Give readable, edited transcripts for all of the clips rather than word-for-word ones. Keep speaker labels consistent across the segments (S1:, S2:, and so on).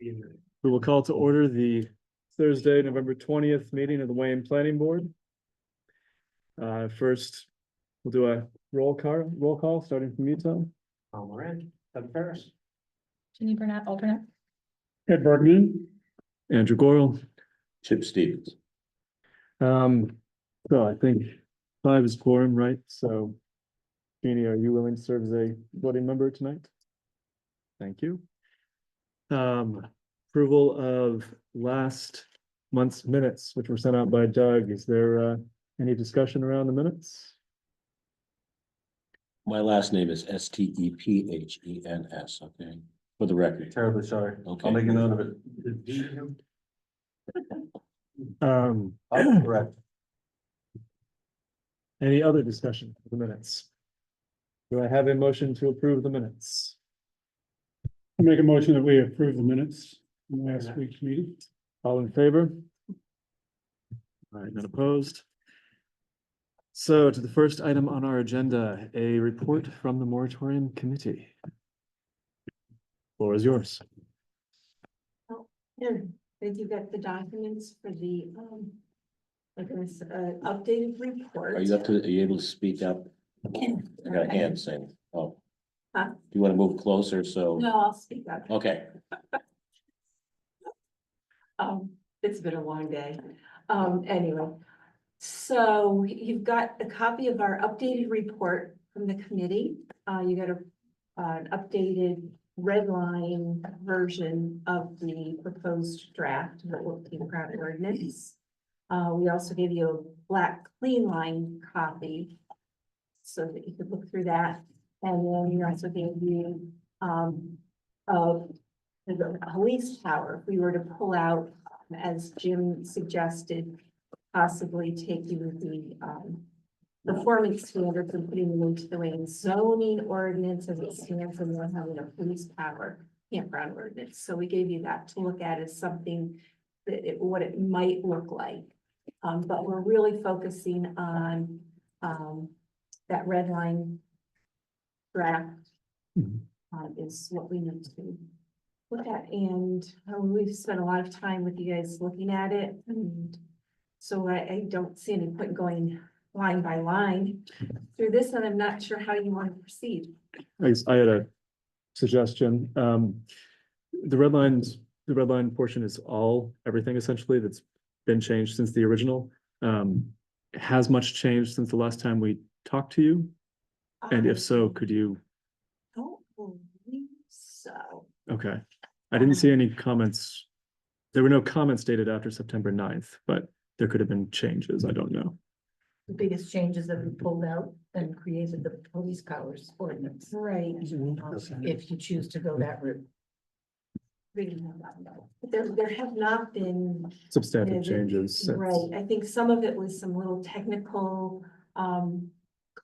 S1: We will call to order the Thursday, November 20th meeting of the Wayne Planning Board. First, we'll do a roll call starting from you, Tom.
S2: Tom Moran, Doug Ferris.
S3: Ginny Burnett, alternate.
S1: Ed Bergman. Andrew Goyle.
S2: Chip Stevens.
S1: So I think 5 is quorum, right? So Jeannie, are you willing to serve as a voting member tonight? Thank you. Approval of last month's minutes, which were sent out by Doug. Is there any discussion around the minutes?
S2: My last name is Stephen's, okay, for the record.
S4: Terribly sorry.
S2: Okay.
S4: I'll make a note of it.
S1: Um,
S4: Oh, correct.
S1: any other discussion for the minutes? Do I have a motion to approve the minutes?
S5: I make a motion that we approve the minutes from last week's meeting.
S1: All in favor? All right, none opposed. So to the first item on our agenda, a report from the moratorium committee. Floor is yours.
S6: Yeah, did you get the documents for the, like this, updated report?
S2: Are you able to speak up? I got a hand saying, oh.
S6: Huh?
S2: Do you want to move closer, so?
S6: No, I'll speak up.
S2: Okay,
S6: It's been a long day. Anyway, so you've got a copy of our updated report from the committee. You got an updated red line version of the proposed draft that will be the ordinance. We also gave you a black clean line copy so that you could look through that. And then we also gave you, of the police tower, if we were to pull out, as Jim suggested, possibly taking the performance standards and putting them into the Wayne zoning ordinance as it stands, and then having a police power campground ordinance. So we gave you that to look at as something that what it might look like. But we're really focusing on that red line draft
S1: Mhm.
S6: is what we need to look at. And we've spent a lot of time with you guys looking at it. And so I don't see any point going line by line through this, and I'm not sure how you want to proceed.
S1: I had a suggestion. The red line portion is everything essentially that's been changed since the original. Has much changed since the last time we talked to you? And if so, could you?
S6: I don't believe so.
S1: Okay, I didn't see any comments. There were no comments dated after September 9th, but there could have been changes. I don't know.
S3: The biggest changes that we pulled out and created the police powers ordinance.
S6: Right.
S3: If you choose to go that route.
S6: But there have not been.
S1: Substantive changes since.
S6: Right, I think some of it was some little technical,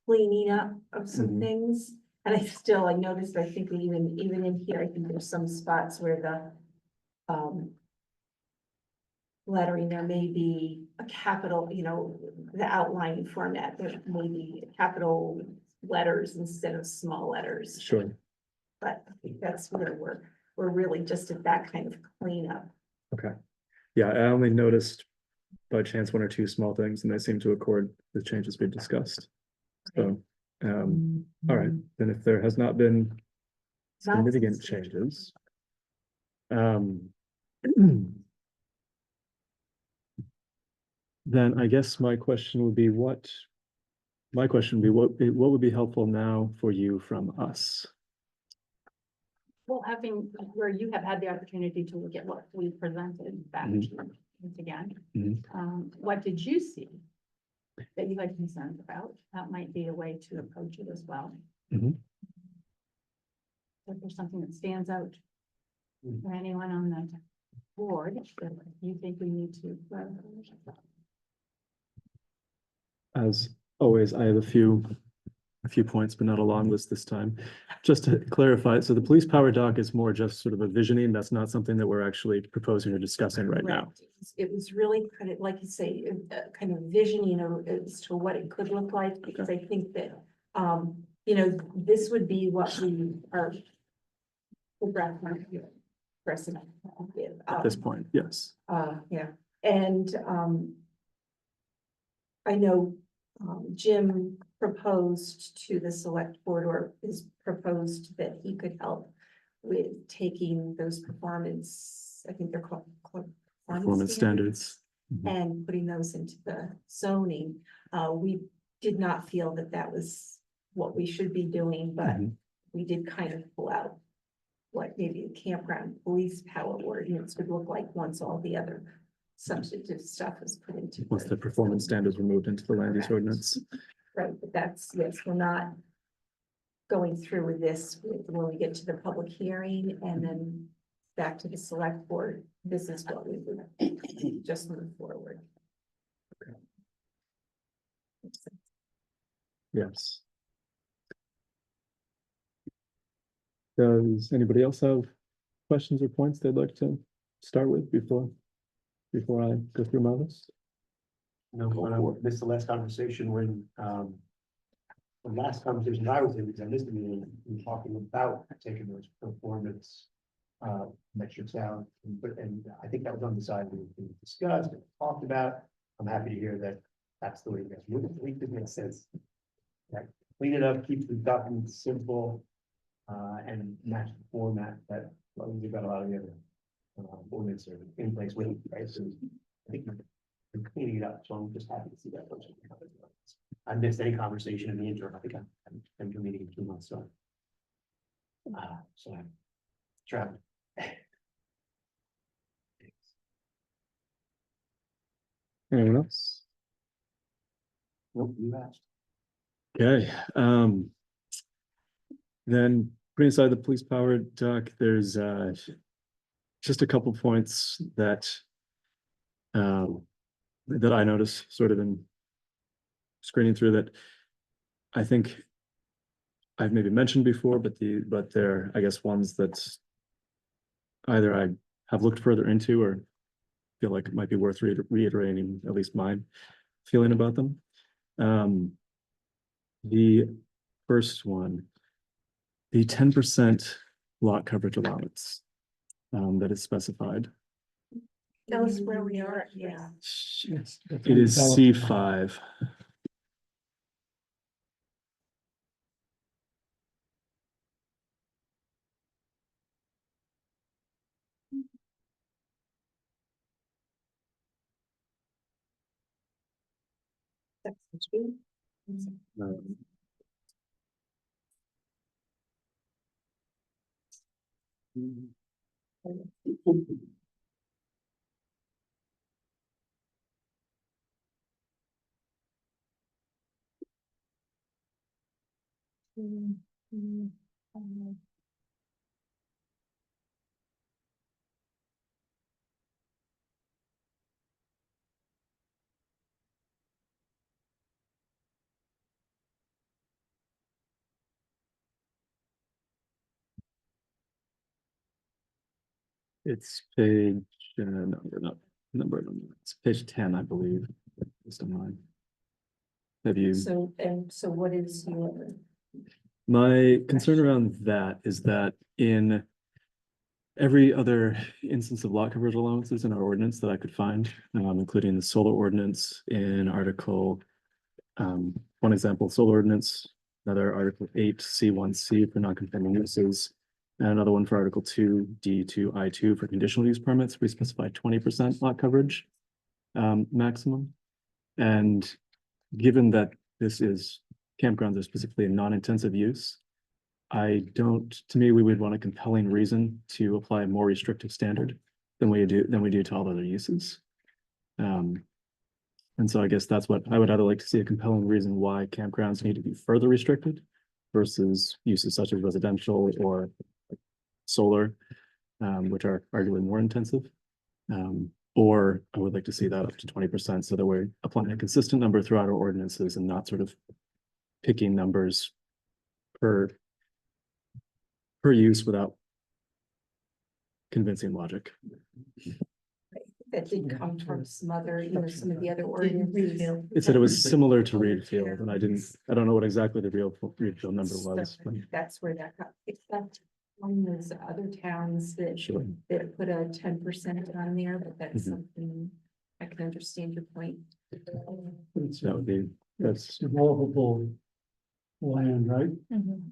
S6: cleaning up of some
S1: Mhm.
S6: things. And I noticed, I think even in here, I think there's some spots where the, lettering, there may be a capital, the outline format, there may be capital letters instead of small letters.
S1: Sure.
S6: But I think that's where we're really just at that kind of cleanup.
S1: Okay. Yeah, I only noticed by chance 1 or 2 small things, and they seem to accord with changes we've discussed. So, all right, then if there has not been
S6: Not
S1: significant
S6: substantial.
S1: changes. Then I guess my question would be what would be helpful now for you from us?
S7: Well, having, where you have had the opportunity to look at what we presented back to you once again.
S1: Mhm.
S7: What did you see that you had concerns about? That might be a way to approach it as well.
S1: Mhm.
S7: If there's something that stands out for anyone on the board that you think we need to.
S1: As always, I have a few points, but not a long list this time. Just to clarify, so the police power doc is more just sort of a visioning. That's not something that we're actually proposing or discussing right now.
S6: Correct. It was really kind of, like you say, kind of visioning as to what it could look like, because I think that, this would be what we are. precedent.
S1: At this point, yes.
S6: Yeah, and, I know, Jim proposed to the select board, or is proposed that he could help with taking those performance, I think they're called.
S1: Performance standards. Mhm.
S6: And putting those into the zoning. We did not feel that that was what we should be doing, but
S1: Mhm.
S6: we did kind of pull out what maybe the campground police power ordinance would look like once all the other substantive stuff is put into.
S1: Once the performance standards were moved into the land use ordinance.
S6: Right, but that's, yes, we're not going through with this when we get to the public hearing and then back to the select board. This is what we would just move forward.
S1: Yes. Does anybody else have questions or points they'd like to start with before I go through my list?
S4: No,
S2: Go
S4: but I
S2: for it.
S4: missed the last conversation when, the last conversation I was in, because I missed the meeting, we were talking about taking those performance metrics out, and I think that was on the side we discussed and talked about. I'm happy to hear that that's the way you guys move it. I think it makes sense. That clean it up, keep the documents simple, and match the format that, well, we've got a lot of the other ordinance are in place with, it, right? So I think we're cleaning it up, so I'm just happy to see that. I missed any conversation in the interim. I think I'm to a meeting in 2 months, so. So I'm traveling.
S1: Anyone else?
S4: Nope, you asked.
S1: Okay, then putting aside the police power, Doc, there's just a couple points that that I noticed sort of in screening through that I think I've maybe mentioned before, but they're, I guess, ones that either I have looked further into or feel like it might be worth reiterating at least my feeling about them. The first one, the 10% lot coverage allowance that is specified.
S6: Tell us where we are, yeah.
S1: It is C5.
S6: Section two.
S1: Um, It's page, number, it's page 10, I believe. Based on mine. Have you?
S6: So what is your?
S1: My concern around that is that in every other instance of lot coverage allowances in our ordinance that I could find, including the solar ordinance in Article, one example, solar ordinance, another Article 8C1C for non-conforming uses, and another one for Article 2D2I2 for conditional use permits, we specify 20% lot coverage maximum. And given that this is campgrounds are specifically a non-intensive use, to me, we would want a compelling reason to apply a more restrictive standard than we do to all other uses. And so I guess that's what I would either like to see, a compelling reason why campgrounds need to be further restricted versus uses such as residential or solar, which are arguably more intensive. Or I would like to see that up to 20% so that we're applying a consistent number throughout our ordinances and not sort of picking numbers per use without convincing logic.
S6: That did come from some other, some of the other ordinances.
S1: It said it was similar to Reed Field, and I don't know what exactly the real Reed Field number was. but-
S6: That's where that got picked up. There's other towns that
S1: Sure.
S6: that put a 10% on there, but that's
S1: Mhm.
S6: something I can understand your point.
S1: That would be, that's,
S5: Developable land, right?
S7: Mhm.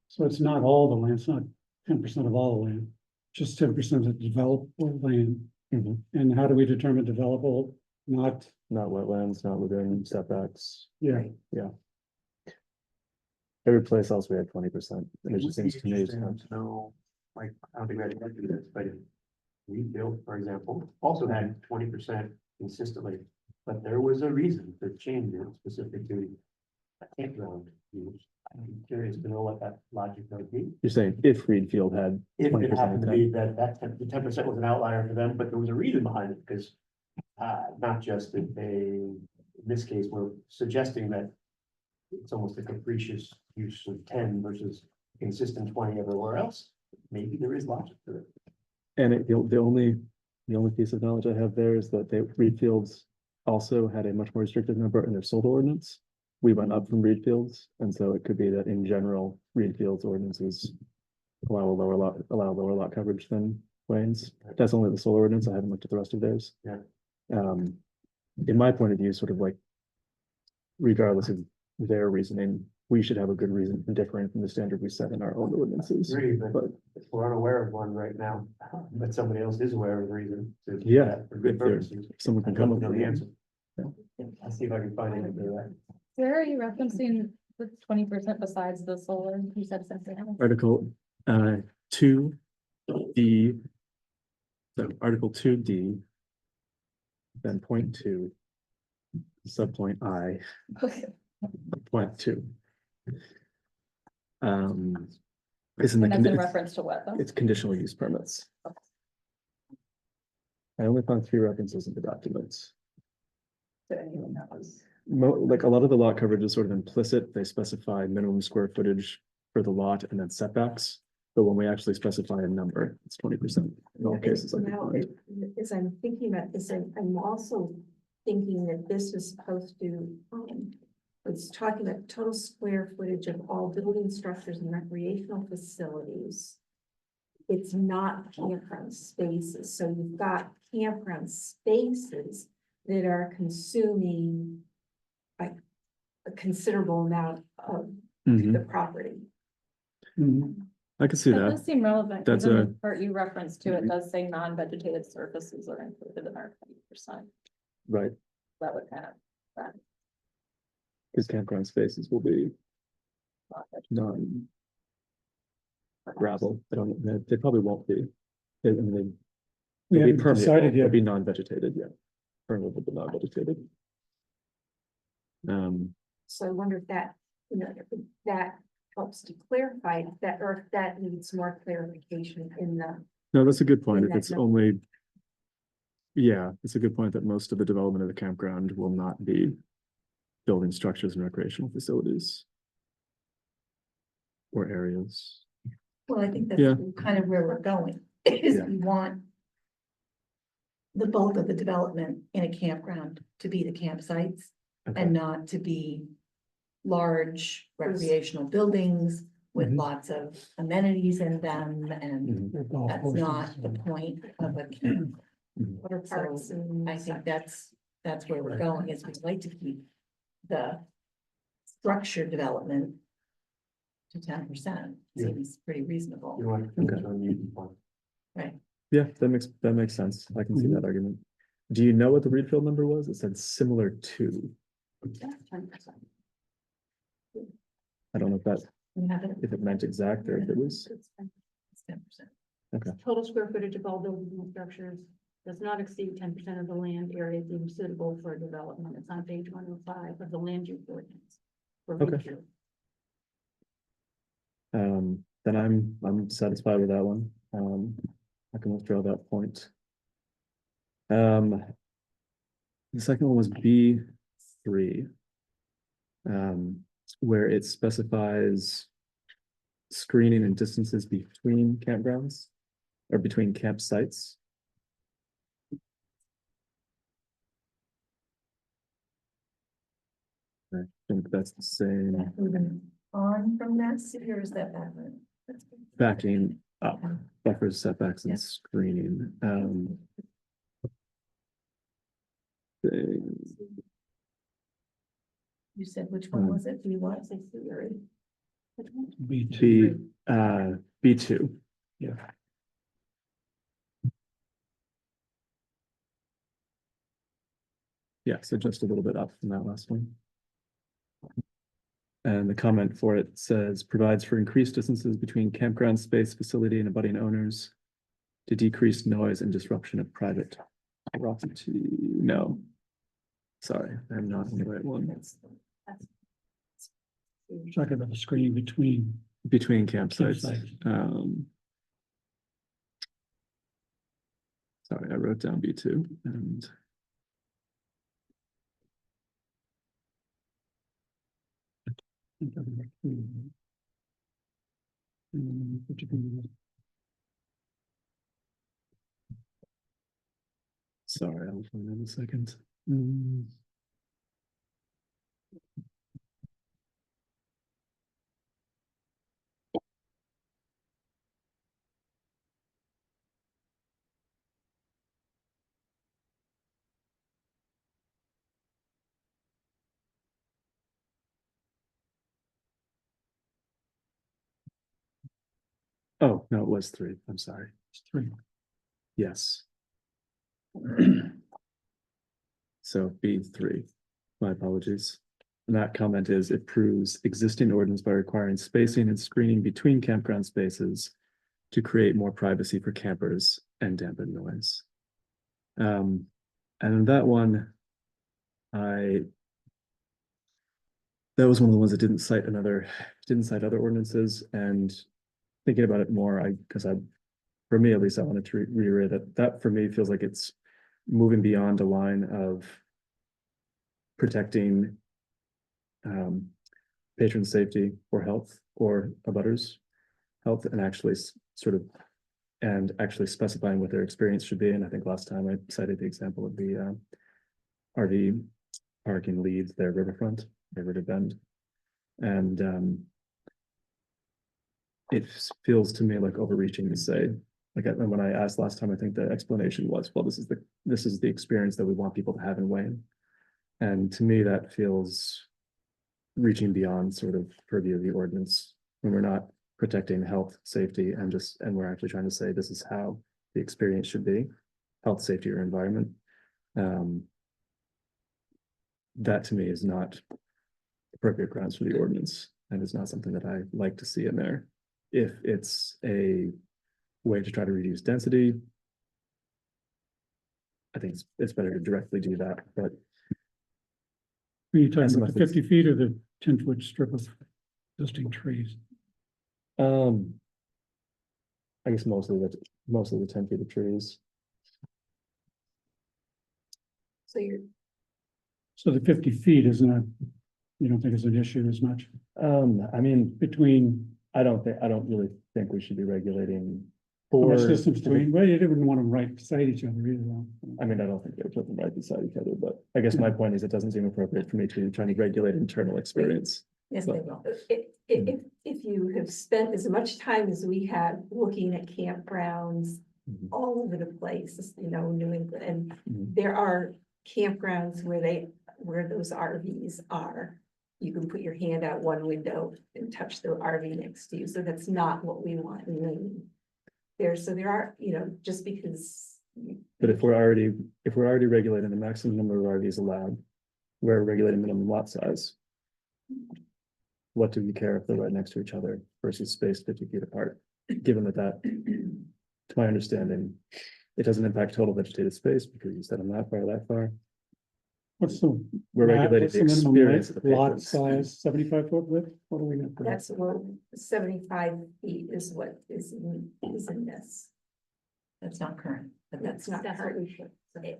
S5: So it's not all the land, it's not 10% of all the land, just 10% of developable land.
S1: Mhm.
S5: And how do we determine developable? Not,
S1: not wetlands, not within setbacks.
S5: yeah,
S1: Every place else we had 20%. And it just
S4: would be
S1: seems to me.
S4: interesting to know, like, I don't think we had to do this, but if Rebuild, for example, also had 20% consistently, but there was a reason to change it specific to a campground use. I'm curious to know what that logic would be.
S1: You're saying if Reed Field had
S4: If it
S1: 20%
S4: happened
S1: of
S4: to
S1: that.
S4: be that the 10% was an outlier for them, but there was a reason behind it, because not just that they, in this case, were suggesting that it's almost a capricious use of 10 versus consistent 20 everywhere else. Maybe there is logic to it.
S1: And the only piece of knowledge I have there is that Reed Fields also had a much more restrictive number in their solar ordinance. We went up from Reed Fields, and so it could be that in general, Reed Fields ordinances allow lower lot coverage than Wayne's. That's only the solar ordinance. I haven't looked at the rest of theirs.
S4: Yeah.
S1: In my point of view, sort of like regardless of their reasoning, we should have a good reason for differing from the standard we set in our own ordinances.
S4: Agree,
S1: But
S4: but we're unaware of one right now, but somebody else is aware of the reason. to do
S1: Yeah,
S4: that For good
S1: if there-
S4: purposes.
S1: someone
S4: I
S1: can come
S4: don't
S1: up
S4: know
S1: with
S4: the
S1: an
S4: answer.
S1: Yeah.
S4: I'll see if I can find anything for that.
S7: Where are you referencing the 20% besides the solar? You said something else.
S1: Article 2D. So Article 2D. Then point 2. Subpoint I,
S7: Okay.
S1: point 2. It's in the,
S7: And that's in
S1: it's
S7: reference to what though?
S1: it's conditional use permits.
S7: Okay.
S1: I only found 3 references in the documents.
S7: To anyone that was.
S1: Like a lot of the lot coverage is sort of implicit. They specify minimum square footage for the lot and then setbacks. But when we actually specify a number, it's 20% in all cases. I could
S6: Now,
S1: find.
S6: as I'm thinking about this, I'm also thinking that this is supposed to, it's talking about total square footage of all building structures and recreational facilities. It's not campground spaces, so you've got campground spaces that are consuming a considerable amount of
S1: Mhm.
S6: the property.
S5: mhm,
S1: I can see
S7: That
S1: that.
S7: does seem relevant.
S1: That's
S7: Even
S1: a-
S7: the part you referenced to, it does say non-vegetated surfaces are included in our 20%.
S1: Right,
S7: That would kind of.
S1: because campground spaces will be
S7: not
S1: non gravel. They probably won't be. I mean,
S5: we
S1: they'll be
S5: haven't decided
S1: permeable, they'll
S5: yet.
S1: be non-vegetated, yeah. Permeable but non-vegetated.
S6: So I wonder if that, if that helps to clarify that, or if that needs more clarification in the.
S1: No, that's a good point. If
S6: that
S1: it's
S6: number.
S1: only. Yeah, it's a good point that most of the development of the campground will not be building structures and recreational facilities. Or areas.
S3: Well, I think
S1: Yeah.
S3: that's kind of where we're going, is
S1: Yeah.
S3: we want the bulk of the development in a campground to be the campsites
S1: Okay.
S3: and not to be large recreational buildings with
S1: Mhm.
S3: lots of amenities in them, and
S1: Mhm.
S5: They're golf
S3: that's
S5: courses,
S3: not the point of a camp.
S6: Water parks
S3: So
S6: and.
S3: I think that's where we're going, is we'd like to keep the structured development to 10%,
S4: Yeah.
S3: seems pretty reasonable.
S4: You want to focus on using one.
S1: Yeah, that makes sense. I can see that argument. Do you know what the Reed Field number was? It said similar to.
S6: 10%.
S1: I don't know if that,
S3: We have it,
S1: if it meant exact or if it was.
S3: it's 10%.
S8: Total square footage of all buildings and structures does not exceed 10% of the land area deemed suitable for development. It's on page 105 of the land use ordinance. for
S1: Okay.
S8: review.
S1: Then I'm satisfied with that one. I can withdraw that point. The second one was B3. Where it specifies screening and distances between campgrounds or between campsites. I think that's the same.
S3: That moving on from that, or is that back?
S1: backing up, buffers, setbacks
S3: Yeah.
S1: and screening.
S3: You said which one was it? Do you want to say Theory?
S5: B two.
S1: B2.
S5: Yeah.
S1: Yeah, so just a little bit up from that last one. And the comment for it says provides for increased distances between campground space, facility and abutting owners to decrease noise and disruption of private property. No. Sorry, I'm not in the right one.
S5: Talking about the screening
S1: Between campsites.
S5: Campsites.
S1: Sorry, I wrote down B2 and. Sorry, I'll find it in a second. Oh, no, it was 3. I'm sorry.
S5: It's 3.
S1: Yes. So B3, my apologies. And that comment is it proves existing ordinance by requiring spacing and screening between campground spaces to create more privacy for campers and dampen noise. And in that one, that was one of the ones that didn't cite other ordinances, and thinking about it more, for me at least, I wanted to reiterate that for me feels like it's moving beyond a line of protecting patron safety or health or abutters' health, and actually specifying what their experience should be. And I think last time I cited the example of the RV park in Leeds, their riverfront, their River Bend. And it feels to me like overreaching to say, when I asked last time, I think the explanation was, well, this is the experience that we want people to have in Wayne. And to me, that feels reaching beyond sort of purview of the ordinance when we're not protecting health, safety, and we're actually trying to say this is how the experience should be, health, safety, or environment. That to me is not appropriate grounds for the ordinance, and it's not something that I like to see in there. If it's a way to try to reduce density, I think it's better to directly do that, but
S5: Are you talking
S1: As
S5: about
S1: much
S5: the
S1: as-
S5: 50 feet or the 10-foot strip of existing trees?
S1: I guess mostly the 10 feet of trees.
S3: So you're,
S5: So the 50 feet is not, you don't think is an issue as much
S1: I mean,
S5: between,
S1: I don't really think we should be regulating
S5: how
S1: for.
S5: much distance between, well, you didn't want them right beside each other either. though.
S1: I mean, I don't think they would put them right beside each other, but I guess my point is it doesn't seem appropriate for me to try to regulate internal experience.
S3: yes, they will.
S6: If you have spent as much time as we have looking at campgrounds
S1: Mhm.
S6: all over the place, New England, and
S1: Mhm.
S6: there are campgrounds where those RVs are. You can put your hand out one window and touch the RV next to you, so that's not what we want in Maine. There are, just because.
S1: But if we're already regulating the maximum number of RVs allowed, we're regulating minimum lot size. What do we care if they're right next to each other versus spaced 50 feet apart? Given that, to my understanding, it doesn't impact total vegetated space because you said I'm that far.
S5: What's the?
S1: We're regulating
S5: what's
S1: the
S5: minimum
S1: experience of
S5: width?
S1: the
S5: Lot
S1: patrons.
S5: size, 75-foot width? What are we gonna put?
S6: That's what 75 feet is what is in this.
S3: That's not current, but
S6: That's not
S7: That's what
S6: current.
S7: we should.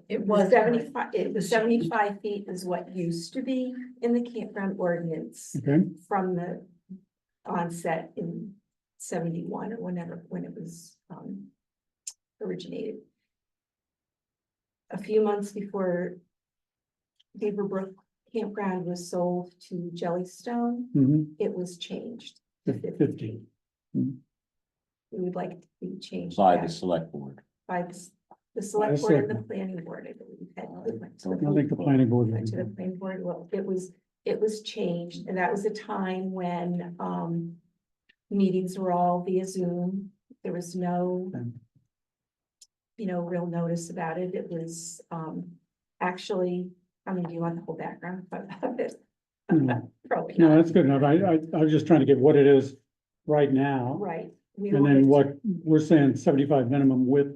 S3: it was.
S6: 75, the 75 feet is what used to be in the campground ordinance
S5: Okay,
S6: from the onset in 71 or when it was originated. A few months before Beaverbrook Campground was sold to Jellystone,
S5: mhm,
S6: it was changed to 50
S5: 50.
S6: feet. we would like to be changed
S2: By
S6: back
S2: the select board.
S6: by the select board and the
S5: select
S6: planning board, I believe. It went to
S5: I think the planning board.
S6: went to the planning board, well, it was changed, and that was a time when, meetings were all via Zoom. There was no, real notice about it. It was, actually, I mean, do you want the whole background about it?
S5: No,
S6: Probably
S5: no,
S6: not,
S5: that's good enough. I was just trying to get what it is right now.
S6: right? We
S5: And
S6: wanted
S5: then
S6: to-
S5: what, we're saying 75 minimum width of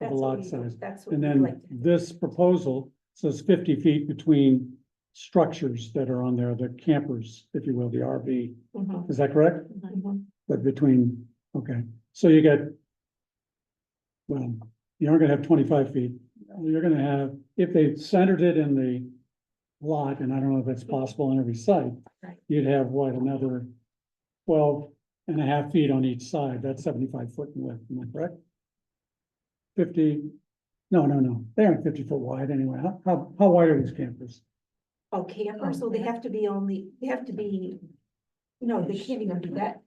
S6: that's
S5: the
S6: what
S5: lot
S6: we-
S5: size.
S6: That's what
S5: And
S6: we
S5: then
S6: like.
S5: this proposal says 50 feet between structures that are on there, the campers, if you will, the RV.
S6: Mhm,
S5: Is that correct?
S6: mhm.
S5: But between, okay, so you get, well, you aren't gonna have 25 feet. You're gonna have, if they centered it in the lot, and I don't know if that's possible on every site,
S6: Right.
S5: you'd have what, another 12.5 feet on each side. That's 75 foot in width, am I correct? 50, no, they aren't 50 foot wide anyway. How wide are these campers?
S6: Oh, campers, so they have to be no, they can't even do that.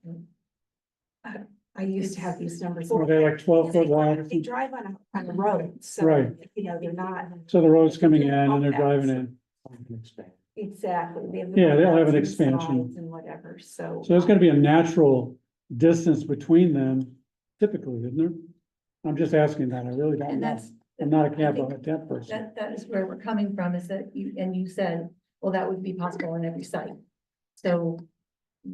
S6: I used to have these numbers.
S5: Are they like 12 foot wide?
S6: They drive on a road, so,
S5: Right.
S6: they're not.
S5: So the road's coming in and they're driving in.
S6: Exactly. They have
S5: Yeah, they'll have an
S6: bumps and
S5: expansion.
S6: sides and whatever, so.
S5: So there's gonna be a natural distance between them typically, isn't there? I'm just asking that. I really don't
S3: And
S5: know.
S3: that's.
S5: I'm not a
S3: I
S5: camp
S3: think
S5: on a tent person.
S3: That is where we're coming from, is that you said, well, that would be possible on every site. So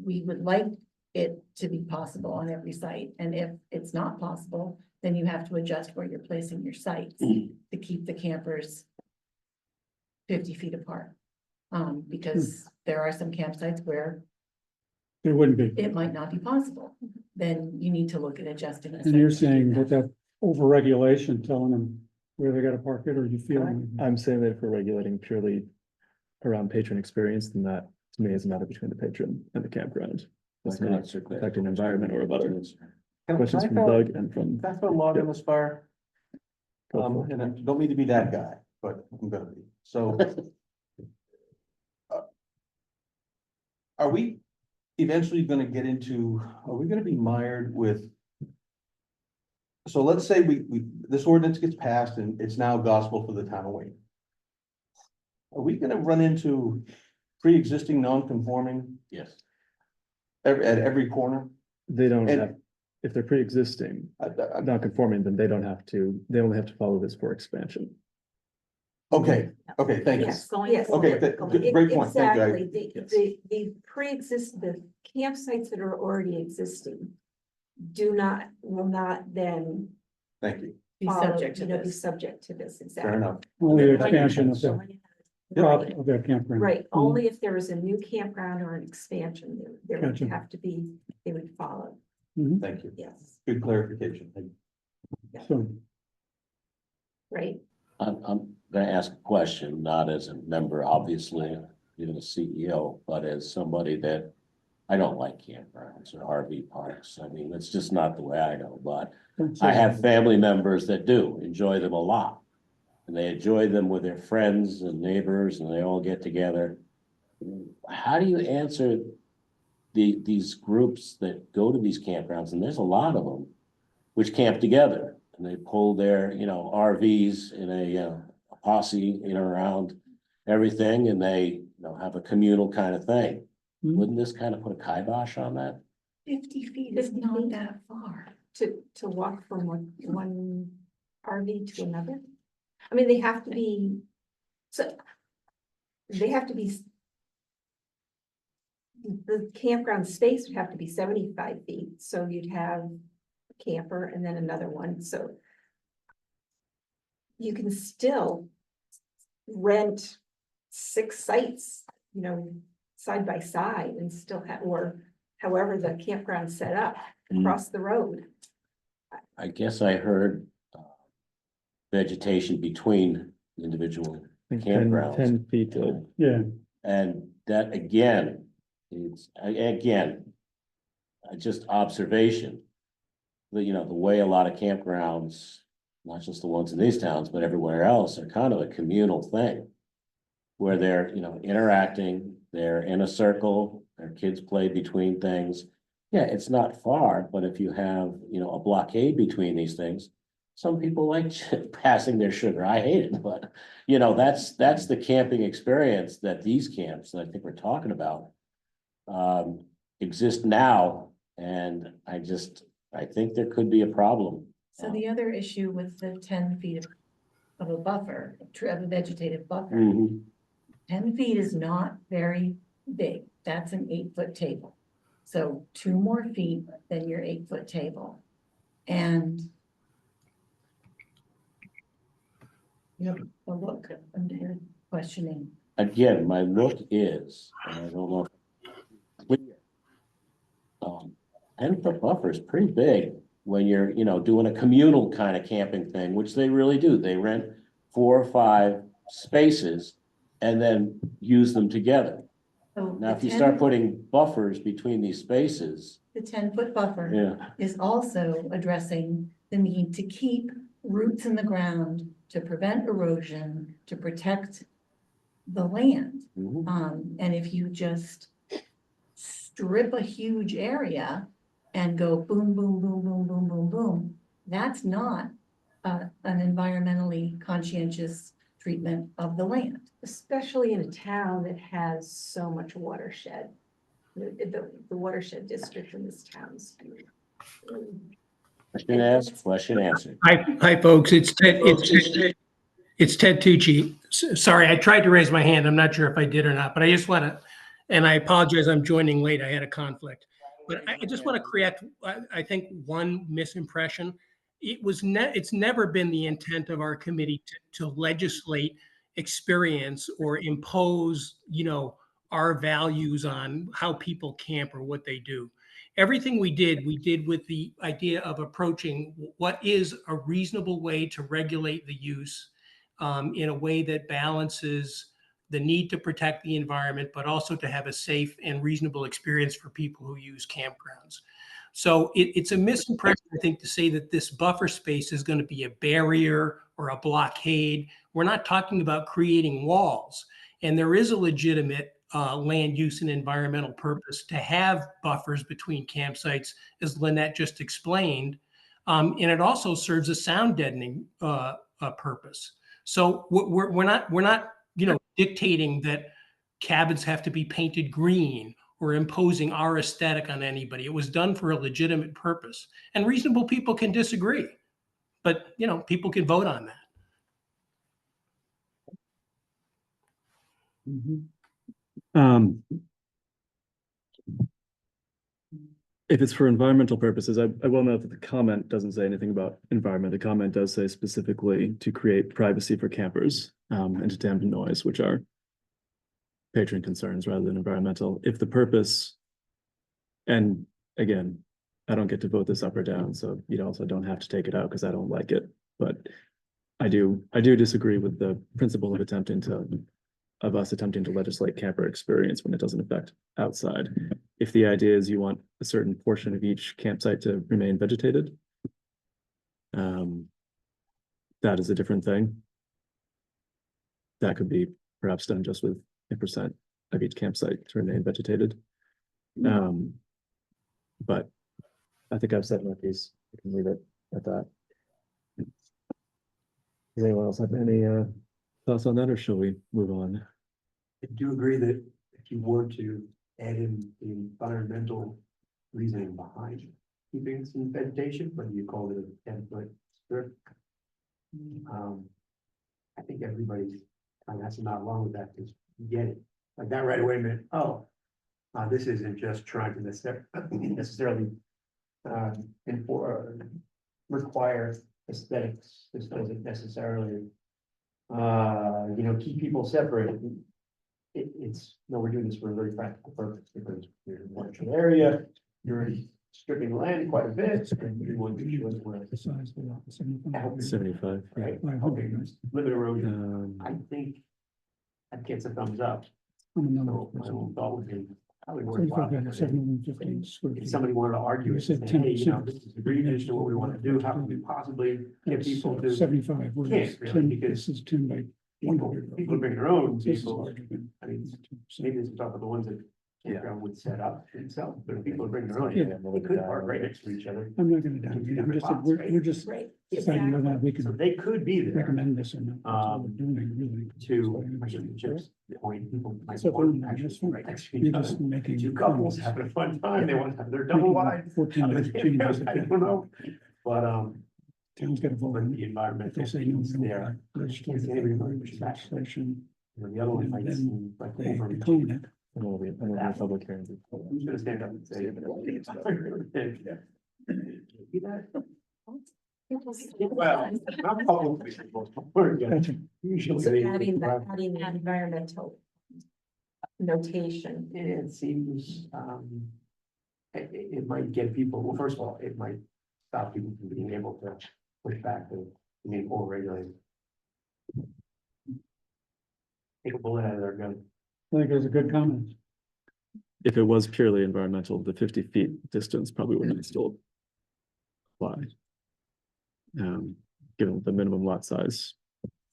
S3: we would like it to be possible on every site, and if it's not possible, then you have to adjust where you're placing your sites to keep the campers 50 feet apart. Because there are some campsites where
S5: It wouldn't be.
S3: it might not be possible, then you need to look at adjusting. the
S5: And you're
S3: sites to do
S5: saying that overregulation telling them where they gotta park it, or you feel?
S1: I'm saying that if we're regulating purely around patron experience, then that to me is a matter between the patron and the campground. It's not affecting the environment or about it. Questions from Doug and from.
S9: Can I throw a log in this fire?
S1: Go for it.
S9: And I don't mean to be that guy, but I'm gonna be, so. Are we eventually gonna get into, are we gonna be mired with? So let's say this ordinance gets passed and it's now gospel for the town of Wayne. Are we gonna run into pre-existing non-conforming
S2: Yes.
S9: at every corner?
S1: They don't
S9: And-
S1: have, if they're pre-existing, not conforming, then they don't have to, they only have to follow this for expansion.
S9: Okay, thank you.
S6: Yes,
S7: Going
S6: yes.
S9: Okay, great point. Thank you.
S6: Exactly,
S1: Yes.
S6: the pre-exist, the campsites that are already existing will not then
S9: Thank you.
S3: Be
S6: follow,
S3: subject to
S6: be
S3: this.
S6: subject to this,
S9: Fair
S6: exactly.
S9: enough.
S5: Only the expansion of the
S6: Right.
S5: of their campground.
S6: Right, only if there is a new campground or an expansion, there would
S5: Gotcha.
S6: have to be, they would follow,
S9: Thank you.
S6: yes,
S9: Good clarification. Thank you.
S5: So,
S6: right?
S2: I'm gonna ask a question, not as a member, obviously, even a CEO, but as somebody that. I don't like campgrounds or RV parks. I mean, it's just not the way I go, but I have family members that do enjoy them a lot. And they enjoy them with their friends and neighbors and they all get together. How do you answer these groups that go to these campgrounds, and there's a lot of them, which camp together and they pull their, RVs in a posse, around everything and they, have a communal kind of thing.
S5: Mhm.
S2: Wouldn't this kind of put a kibosh on that?
S3: 50 feet is
S6: 50
S3: not
S6: feet?
S3: that far.
S6: To walk from one RV to another? I mean, they have to be, so. They have to be. The campground space would have to be 75 feet, so you'd have a camper and then another one, so. You can still rent 6 sites, side by side and still have, or however the campground's set up across the road.
S2: I guess I heard vegetation between individual
S1: I think 10
S2: campgrounds.
S1: 10 feet to
S5: yeah,
S2: And that again, just observation. The way a lot of campgrounds, not just the ones in these towns, but everywhere else, are kind of a communal thing. Where they're, interacting, they're in a circle, their kids play between things. yeah, it's not far, but if you have, you know, a blockade between these things. Some people like passing their sugar. I hate it, but you know, that's the camping experience that these camps that I think we're talking about. Exist now, and I think there could be a problem.
S3: So the other issue with the 10 feet of a buffer, of a vegetative buffer,
S2: Mhm.
S3: 10 feet is not very big. That's an 8-foot table. So 2 more feet than your 8-foot table. And you have a look under questioning.
S2: Again, my look is, and I don't know. If it's clear, 10-foot buffer is pretty big when you're, you know, doing a communal kind of camping thing, which they really do. They rent 4 or 5 spaces and then use them together.
S3: So
S2: Now,
S3: the
S2: if you
S3: 10
S2: start putting buffers between these spaces,
S3: The 10-foot buffer
S2: yeah,
S3: is also addressing the need to keep roots in the ground to prevent erosion, to protect the land.
S2: mhm.
S3: And if you just strip a huge area and go boom, boom, boom, boom, boom, boom, boom, that's not an environmentally conscientious treatment of the land.
S6: Especially in a town that has so much watershed. The watershed district in this town's.
S2: Question asked, question answered.
S10: Hi, folks. It's Ted Tucci. Sorry, I tried to raise my hand. I'm not sure if I did or not, but I just want to, and I apologize, I'm joining late. I had a conflict. But I just want to correct, I think, one misimpression. It's never been the intent of our committee to legislate experience or impose, our values on how people camp or what they do. Everything we did with the idea of approaching what is a reasonable way to regulate the use in a way that balances the need to protect the environment, but also to have a safe and reasonable experience for people who use campgrounds. So it's a misimpression, I think, to say that this buffer space is going to be a barrier or a blockade. We're not talking about creating walls. And there is a legitimate land use and environmental purpose to have buffers between campsites, as Lynette just explained. And it also serves a sound deadening purpose. So we're not dictating that cabins have to be painted green or imposing our aesthetic on anybody. It was done for a legitimate purpose, and reasonable people can disagree, but people can vote on that.
S1: If it's for environmental purposes, I will note that the comment doesn't say anything about environment. The comment does say specifically to create privacy for campers, and to dampen noise, which are patron concerns rather than environmental. If the purpose, and again, I don't get to vote this up or down, so you also don't have to take it out because I don't like it. But I do disagree with the principle of us attempting to legislate camper experience when it doesn't affect outside. If the idea is you want a certain portion of each campsite to remain vegetated, that is a different thing. That could be perhaps done just with a % of each campsite to remain vegetated. But I think I've said my piece. I can leave it at that. Does anyone else have any thoughts on that, or shall we move on?
S4: I do agree that if you were to add in the environmental reasoning behind keeping some vegetation, whether you call it a 10-foot strip. I think everybody's kind of has not wrong with that, because you get it. Like that right away meant, this isn't just trying to necessarily require aesthetics. This doesn't necessarily keep people separate. We're doing this for a very practical purpose, because you're in a watershed area, you're stripping land quite a bit. And you want to be sure that we're
S5: The size of the lot, 75.
S1: 75.
S4: right.
S5: By
S4: Okay,
S5: 100.
S4: limit erosion. I think that gets a thumbs up.
S5: I'm a number
S4: So my own thought would be probably worthwhile.
S5: 750 square
S4: If
S5: feet.
S4: somebody wanted to argue
S5: You
S4: it,
S5: said
S4: and say, hey,
S5: 10%.
S4: this is egregious to what we want to do, how can we possibly get
S5: That's,
S4: people to?
S5: 75, whereas
S4: really,
S5: 10,
S4: because
S5: this is 10 by
S4: People
S5: 100.
S4: bring their own
S5: This is
S4: people.
S5: larger than
S4: I mean,
S5: 10%.
S4: maybe this is talk about the ones that campground would set up itself, but if people bring their own,
S5: Yeah.
S4: they could park right next to each other.
S5: I'm not gonna doubt it. I'm just, we're just
S3: Right.
S5: deciding whether or not we
S4: So
S5: can
S4: they could be there
S5: recommend this or not. That's all we're doing, really.
S4: to just point people. might
S5: So,
S4: want
S5: that's
S4: actually
S5: fine.
S4: right next to
S5: You're
S4: each
S5: just
S4: other.
S5: making.
S4: Two couples having a fun time, they want to have their double wide.
S5: 14 little changes.
S4: I don't know, but,
S5: Town's got to vote
S4: but
S5: on
S4: the
S5: it. If
S4: environmental
S5: they say no,
S4: piece
S5: we
S4: there.
S5: don't. Legislative legislation,
S4: The other one
S5: And
S4: might
S5: then
S4: seem like
S5: they
S4: overreaching.
S5: decline it.
S1: And we'll be, and we'll be public hearings.
S4: Who's gonna stand up and say? Well, not publicly.
S5: Gotcha.
S4: Usually.
S3: Adding that environmental notation.
S4: It seems, it might get people, well, first of all, it might stop people from being able to push back to being over-regulated. Take a bullet out of their gun.
S5: I think it was a good comment.
S1: If it was purely environmental, the 50 feet distance probably wouldn't still apply. Given the minimum lot size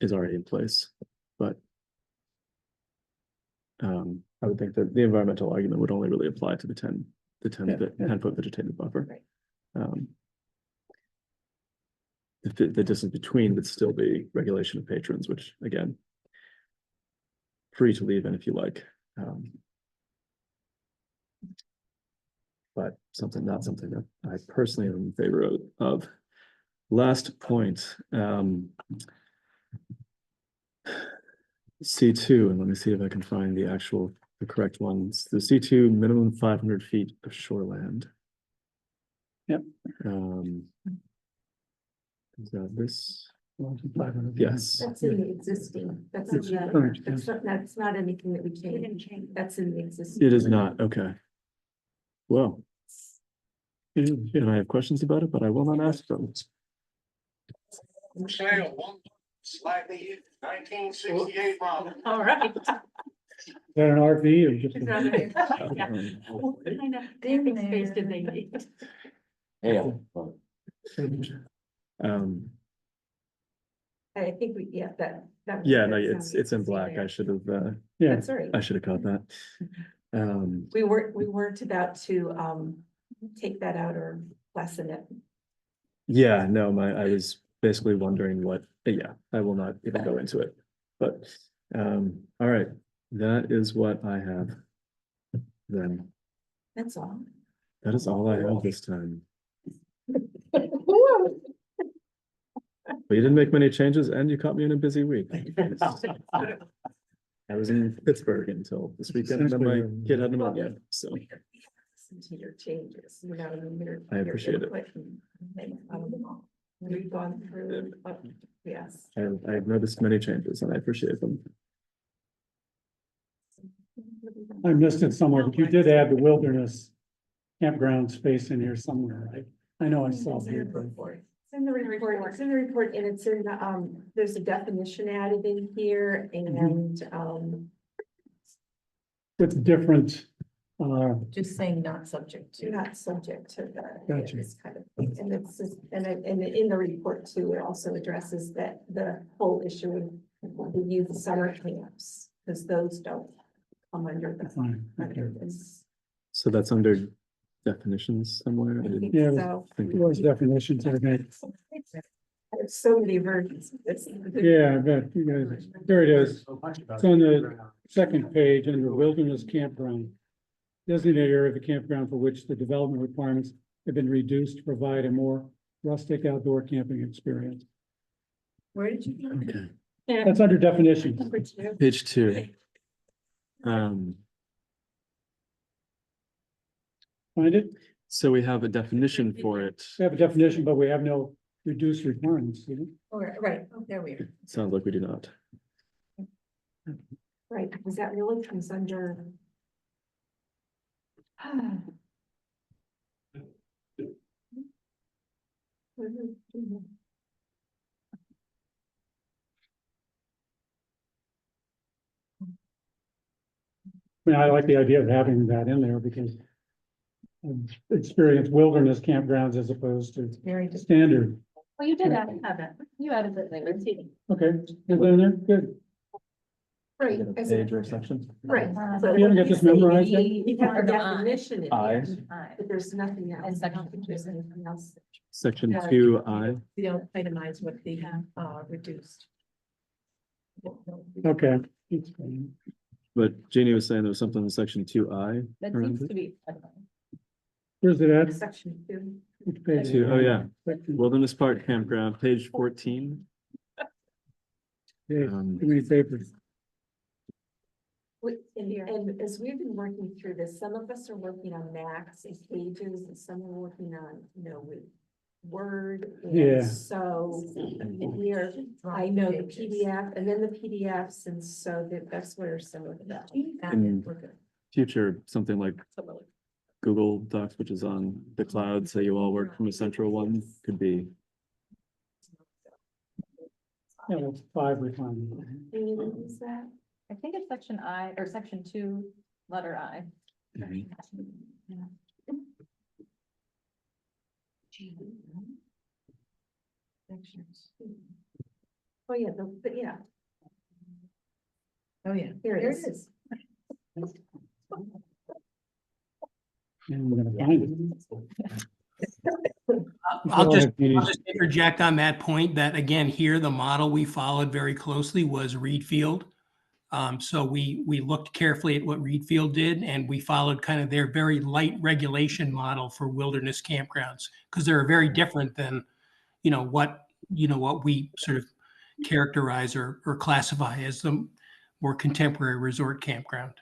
S1: is already in place, but I would think that the environmental argument would only really apply to the 10 foot vegetative buffer.
S3: Right.
S1: The distance between would still be regulation of patrons, which again, free to leave in if you like. But not something that I personally am in favor of. Last point, C2, and let me see if I can find the correct ones. The C2 minimum 500 feet of shoreland.
S5: Yep.
S1: Is that this?
S5: 500.
S1: Yes.
S3: That's in the existing, that's in
S5: It's
S3: the,
S5: current, yes.
S3: that's not anything that we
S7: We didn't
S3: changed,
S7: change.
S3: that's in the existing.
S1: It is not, okay. Well. And I have questions about it, but I will not ask them.
S11: Slightly 1968 model.
S7: All right.
S5: Is that an RV or just?
S7: What kind of camping space did they need?
S2: Hail,
S3: I think we, yeah, that.
S1: Yeah, no, it's in black. I should have,
S5: Yeah,
S3: That's right.
S1: I should have caught that.
S3: We weren't about to, take that out or lessen it.
S1: Yeah, no, I was basically wondering yeah, I will not even go into it. But, all right, that is what I have. Then,
S3: That's all.
S1: that is all I have this time. But you didn't make many changes and you caught me in a busy week. I was in Pittsburgh until this weekend, and then my kid had pneumonia, so.
S3: Listen to your changes, you know,
S1: I appreciate it.
S3: We've gone through, yes.
S1: I've noticed many changes and I appreciate them.
S5: I missed it somewhere, but you did add the wilderness campground space in here somewhere, right? I know I saw
S3: It's in
S5: it.
S3: the report. It's in the report, it's in the report, and it's in the, there's a definition added in here, and,
S5: With different,
S3: just saying not subject to. Not subject to that.
S5: Gotcha.
S3: This kind of thing, and it's, and in the report too, it also addresses that the whole issue of the youth summer camps, because those don't come under the,
S5: fine,
S3: under
S5: okay.
S3: this.
S1: So that's under definitions somewhere. I didn't
S5: Yeah,
S3: So,
S1: think-
S5: Those definitions are good.
S3: there's so many versions. It's-
S5: Yeah, I bet you guys, there it is. It's on the second page under wilderness campground. Designated area of the campground for which the development requirements have been reduced to provide a more rustic outdoor camping experience.
S3: Where did you?
S1: Okay,
S5: That's under definitions.
S3: Number two.
S1: page 2.
S5: Find it?
S1: So we have a definition for it.
S5: We have a definition, but we have no reduced requirements, do we?
S3: Right, oh, there we are.
S1: Sounds like we do not.
S3: Right, because that really comes under.
S5: I mean, I like the idea of having that in there because I've experienced wilderness campgrounds as opposed to
S3: Very just.
S5: standard.
S7: Well, you did have it. You added it later.
S5: Okay, is that in there? Good.
S6: Right.
S1: Is it a
S6: I said-
S1: page or a section?
S6: Right.
S7: Uh,
S6: So
S5: You don't get this memorized yet?
S6: You have the definition in
S1: I.
S6: there, but there's nothing else.
S7: And section
S6: There's anything else.
S1: Section
S3: Yeah.
S1: 2I.
S3: We don't itemize what the, reduced.
S5: Okay. It's fine.
S1: But Jeannie was saying there was something in section 2I.
S7: That
S1: around
S7: seems
S1: it.
S7: to be.
S5: Where's it at?
S6: Section 2.
S5: Which page?
S1: Oh, yeah.
S5: Section-
S1: Wilderness Park Campground, page 14.
S5: Yeah,
S1: Um,
S5: too many papers.
S6: And as we've been working through this, some of us are working on Macs and Pages, and some are working on, with Word. and
S5: Yeah.
S6: So here, I know the PDF and then the PDFs, and so that's where some of that.
S1: In future, something like Google Docs, which is on the cloud, so you all work from a central one, could be.
S5: Yeah, that's 5 requirements.
S6: Is that?
S7: I think it's section I, or section 2, letter I.
S6: Oh, yeah, but yeah,
S3: Oh, yeah.
S6: here it is.
S5: And we're gonna find it.
S10: I'll just
S5: Meetings.
S10: I'll just interject on that point that again, here, the model we followed very closely was Reed Field. So we looked carefully at what Reed Field did and we followed kind of their very light regulation model for wilderness campgrounds. Because they're very different than, what we sort of characterize or classify as the more contemporary resort campground.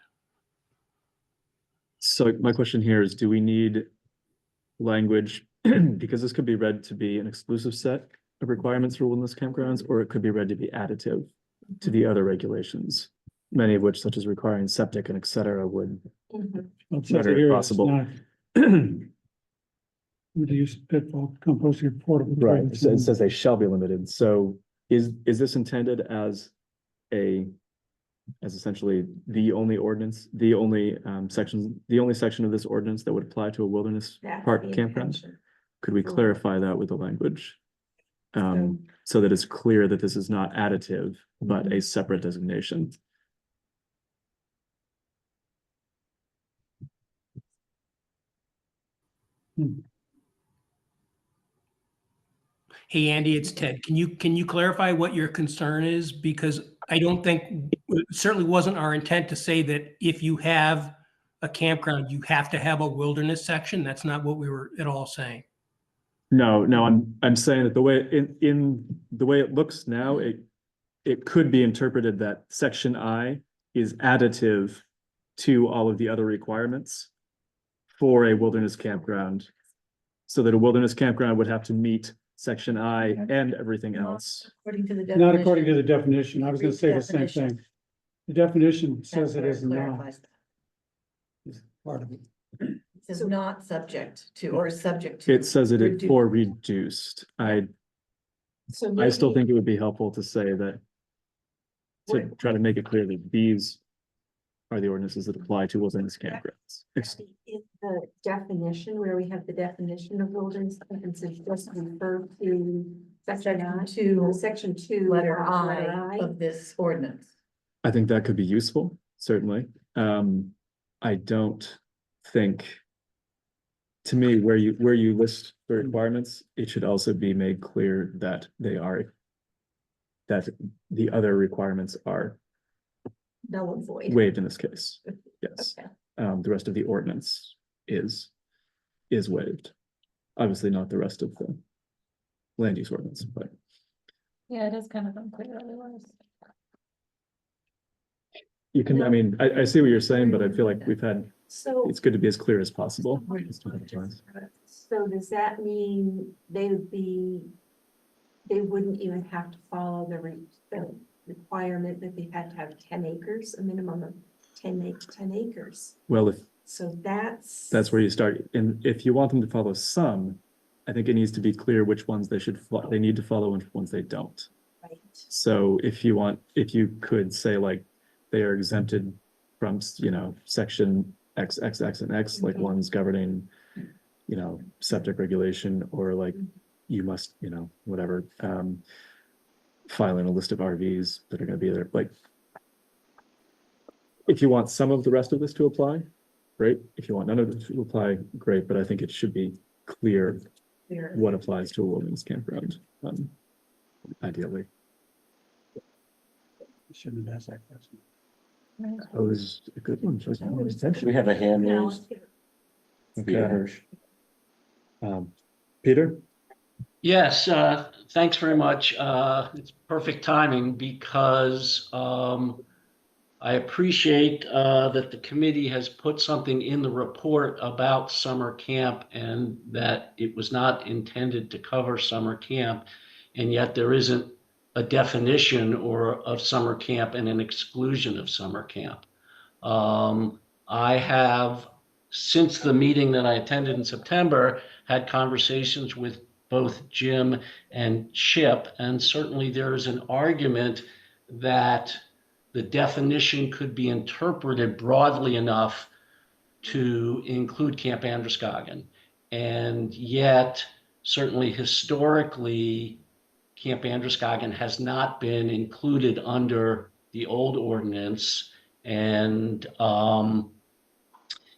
S1: So my question here is, do we need language? Because this could be read to be an exclusive set of requirements for wilderness campgrounds, or it could be read to be additive to the other regulations. Many of which, such as requiring septic and et cetera, would.
S6: Mhm.
S5: Well, it says
S1: Better
S5: it here, it's
S1: possible.
S5: not Reduce pitfall, composting portable.
S1: Right,
S5: toilets
S1: so it
S5: and-
S1: says they shall be limited, so is this intended as essentially the only ordinance, the only section of this ordinance that would apply to a wilderness
S6: That's
S1: park
S6: the
S1: campground?
S6: intention.
S1: Could we clarify that with the language? So that it's clear that this is not additive, but a separate designation.
S10: Hey, Andy, it's Ted. Can you clarify what your concern is? Because I don't think, it certainly wasn't our intent to say that if you have a campground, you have to have a wilderness section. That's not what we were at all saying.
S1: No, I'm saying that the way in the way it looks now, it could be interpreted that section I is additive to all of the other requirements for a wilderness campground. So that a wilderness campground would have to meet section I and everything else.
S3: According to the
S5: Not according to
S3: definition.
S5: the definition. I was gonna say the same
S3: Definition.
S5: thing. The definition says
S3: That's
S5: it
S3: where
S5: is not
S3: clarifies that.
S5: is part of it.
S3: It says not subject to, or subject to.
S1: It says it
S3: reduce.
S1: for reduced. I
S6: So
S1: still
S6: maybe-
S1: think it would be helpful to say that. To
S6: Wait.
S1: try to make it clear that these are the ordinances that apply to wilderness campgrounds.
S6: In the definition, where we have the definition of wilderness, campgrounds, it's just refer to section two.
S3: Letter I of this ordinance.
S1: I think that could be useful, certainly. I don't think. To me, where you list the requirements, it should also be made clear that that the other requirements are
S6: Null and void.
S1: waived in this case. Yes,
S6: Okay.
S1: the rest of the ordinance is waived. Obviously not the rest of the land use ordinance, but
S7: Yeah, it is kind of unclear otherwise.
S1: you can, I mean, I see what you're saying, but I feel like
S6: So,
S1: it's good to be as clear as possible.
S6: so does that mean they wouldn't even have to follow the requirement that they had to have 10 acres, a minimum of 10 acres?
S1: Well,
S6: So that's
S1: that's where you start, and if you want them to follow some, I think it needs to be clear which ones they need to follow and which ones they don't.
S6: right.
S1: So if you could say like, they are exempted from, section X, X, X, and X, like
S6: Mhm.
S1: ones governing, septic regulation, or like, you must, whatever, filing a list of RVs that are gonna be there, like, if you want some of the rest of this to apply, great. If you want none of it to apply, great, but I think it should be clear
S3: Clear.
S1: what applies to a wilderness campground, ideally.
S5: Shouldn't have asked that question.
S1: Oh, this is a good one.
S2: Do we have a hand raised? Peter
S1: Okay.
S2: Hirsch.
S1: Peter?
S12: Yes, thanks very much. It's perfect timing because I appreciate that the committee has put something in the report about summer camp and that it was not intended to cover summer camp. And yet there isn't a definition of summer camp and an exclusion of summer camp. I have, since the meeting that I attended in September, had conversations with both Jim and Chip, and certainly there is an argument that the definition could be interpreted broadly enough to include Camp Androscoggin. And yet, certainly historically, Camp Androscoggin has not been included under the old ordinance. And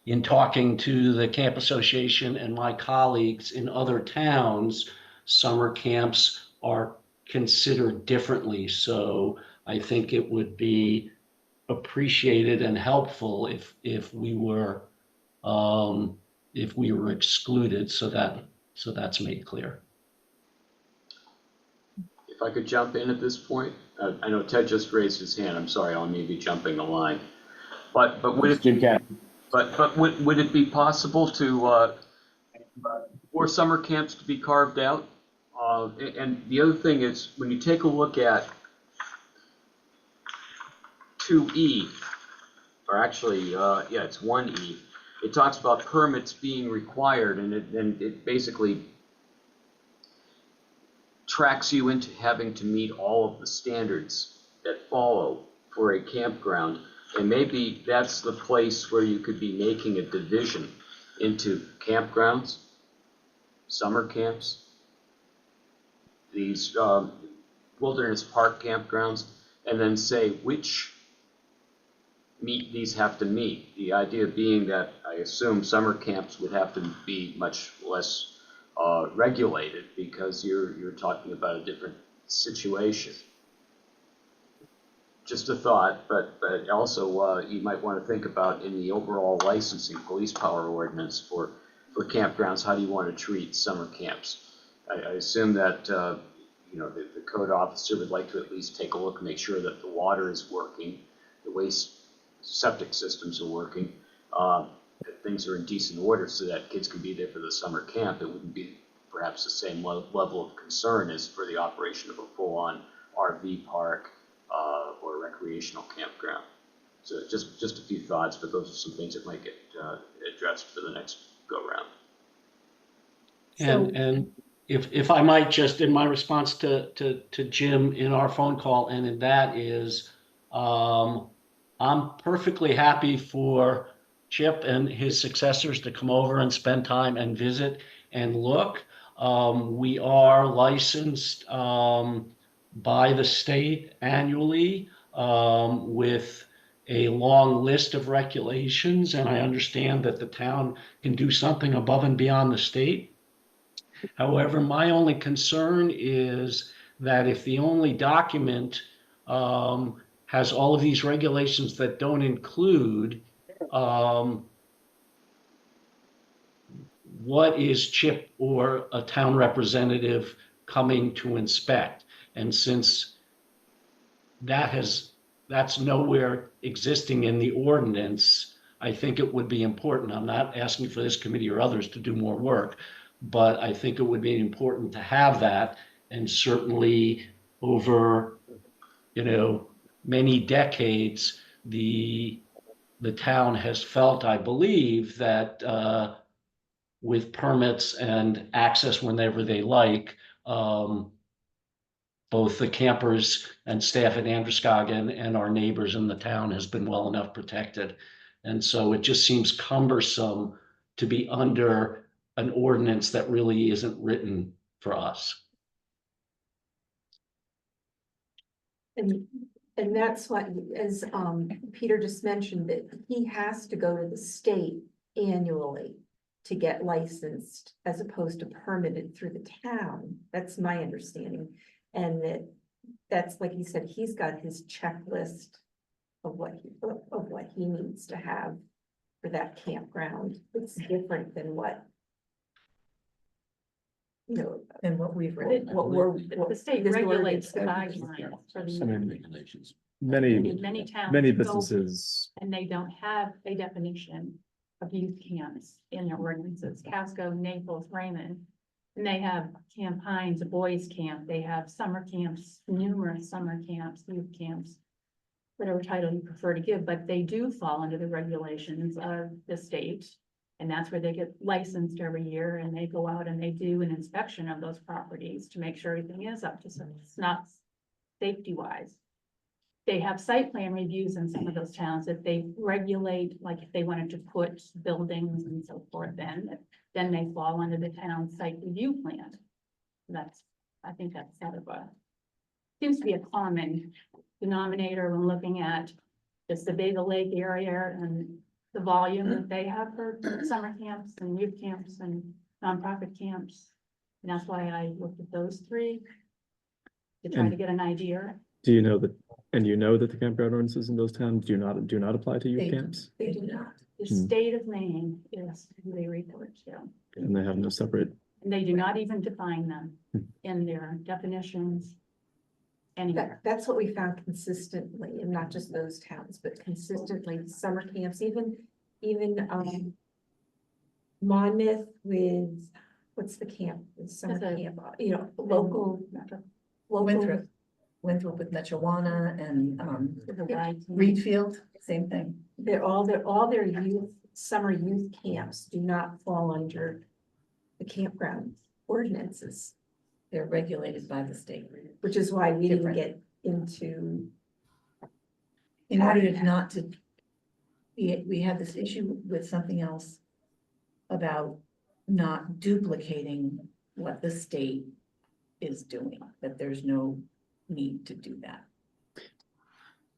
S12: in talking to the Camp Association and my colleagues in other towns, summer camps are considered differently. So I think it would be appreciated and helpful if we were excluded, so that's made clear.
S13: If I could jump in at this point, I know Ted just raised his hand. I'm sorry, I may be jumping the line, but would it
S2: Jim Cat.
S13: But would it be possible to for summer camps to be carved out? And the other thing is, when you take a look at 2E, or actually, yeah, it's 1E. It talks about permits being required, and it basically tracks you into having to meet all of the standards that follow for a campground. And maybe that's the place where you could be making a division into campgrounds, summer camps, these wilderness park campgrounds, and then say which these have to meet. The idea being that I assume summer camps would have to be much less regulated because you're talking about a different situation. Just a thought, but also you might want to think about in the overall licensing police power ordinance for campgrounds, how do you want to treat summer camps? I assume that you know, the code officer would like to at least take a look and make sure that the water is working, the waste septic systems are working, that things are in decent order so that kids can be there for the summer camp. It wouldn't be perhaps the same level of concern as for the operation of a full-on RV park or recreational campground. So just a few thoughts, but those are some things that might get addressed for the next go round.
S12: And if I might, just in my response to Jim in our phone call, and in that is, I'm perfectly happy for Chip and his successors to come over and spend time and visit and look. We are licensed by the state annually with a long list of regulations, and I understand that the town can do something above and beyond the state. However, my only concern is that if the only document has all of these regulations that don't include what is Chip or a town representative coming to inspect. And since that's nowhere existing in the ordinance, I think it would be important. I'm not asking for this committee or others to do more work, but I think it would be important to have that. And certainly over, you know, many decades, the town has felt, I believe, that with permits and access whenever they like, both the campers and staff at Androscoggin and our neighbors in the town has been well enough protected. And so it just seems cumbersome to be under an ordinance that really isn't written for us.
S6: And And that's what, as Peter just mentioned, that he has to go to the state annually to get licensed as opposed to permitted through the town. That's my understanding. And that's like he said, he's got his checklist of what he needs to have for that campground. It's different than what, you know,
S3: And what we've read.
S7: The state
S6: this
S7: regulates the
S6: ordinance-
S7: guidelines for
S1: I
S7: the,
S1: mean,
S2: Regulations.
S1: many,
S7: many towns.
S1: many
S7: go-
S1: businesses,
S7: And they don't have a definition of youth camps in their ordinances, Casco, Naples, Raymond. And they have Camp Hines, a boys camp, they have summer camps, numerous summer camps, youth camps. Whatever title you prefer to give, but they do fall under the regulations of the state. And that's where they get licensed every year, and they go out and they do an inspection of those properties to make sure everything is up to snuff safety wise. They have site plan reviews in some of those towns that they regulate, like if they wanted to put buildings and so forth, then they fall under the town site review plan. I think that's sort of seems to be a common denominator when looking at just the Vega Lake area and the volume that they have for summer camps and youth camps and nonprofit camps. And that's why I looked at those three to try to
S1: And-
S7: get an idea.
S1: do you know that, and you know that the campground ordinances in those towns do not apply to youth
S3: They-
S1: camps?
S3: They do not.
S7: The
S1: Hmm.
S7: state of Maine is who they report to.
S1: And they have no separate,
S7: And they do not even define them
S1: Hmm.
S7: in their definitions anywhere.
S6: That's what we found consistently, and not just those towns, but consistently, summer camps, even Monmouth with, what's the camp, the summer
S7: There's a-
S6: camp, local.
S3: Winthrop with Mechawana and,
S7: There's a wide-
S3: Reedfield, same thing.
S6: All their summer youth camps do not fall under the campground ordinances,
S3: They're regulated by the state.
S6: which is why we didn't
S3: Different.
S6: get into.
S3: In order to not to, we had this issue with something else about not duplicating what the state is doing, that there's no need to do that.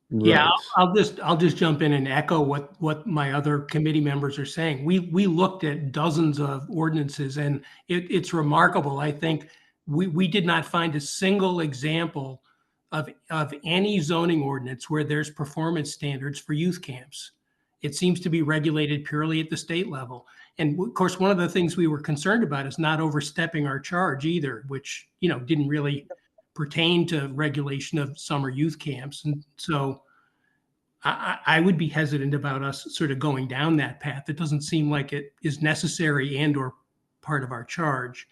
S10: Yeah,
S1: right,
S10: I'll just jump in and echo what my other committee members are saying. We looked at dozens of ordinances, and it's remarkable. I think we did not find a single example of any zoning ordinance where there's performance standards for youth camps. It seems to be regulated purely at the state level. And of course, one of the things we were concerned about is not overstepping our charge either, which, didn't really pertain to regulation of summer youth camps. And so I would be hesitant about us sort of going down that path. It doesn't seem like it is necessary and or part of our charge.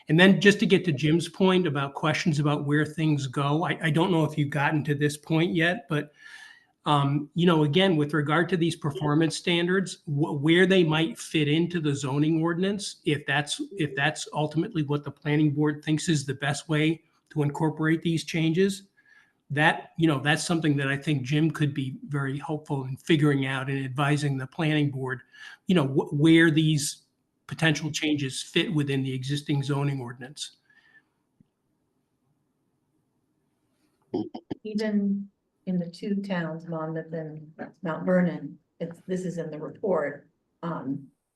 S10: And then just to get to Jim's point about questions about where things go, I don't know if you've gotten to this point yet, but again, with regard to these performance standards, where they might fit into the zoning ordinance, if that's ultimately what the planning board thinks is the best way to incorporate these changes, that's something that I think Jim could be very helpful in figuring out and advising the planning board, where these potential changes fit within the existing zoning ordinance.
S3: Even in the two towns, Monmouth and Mount Vernon, this is in the report,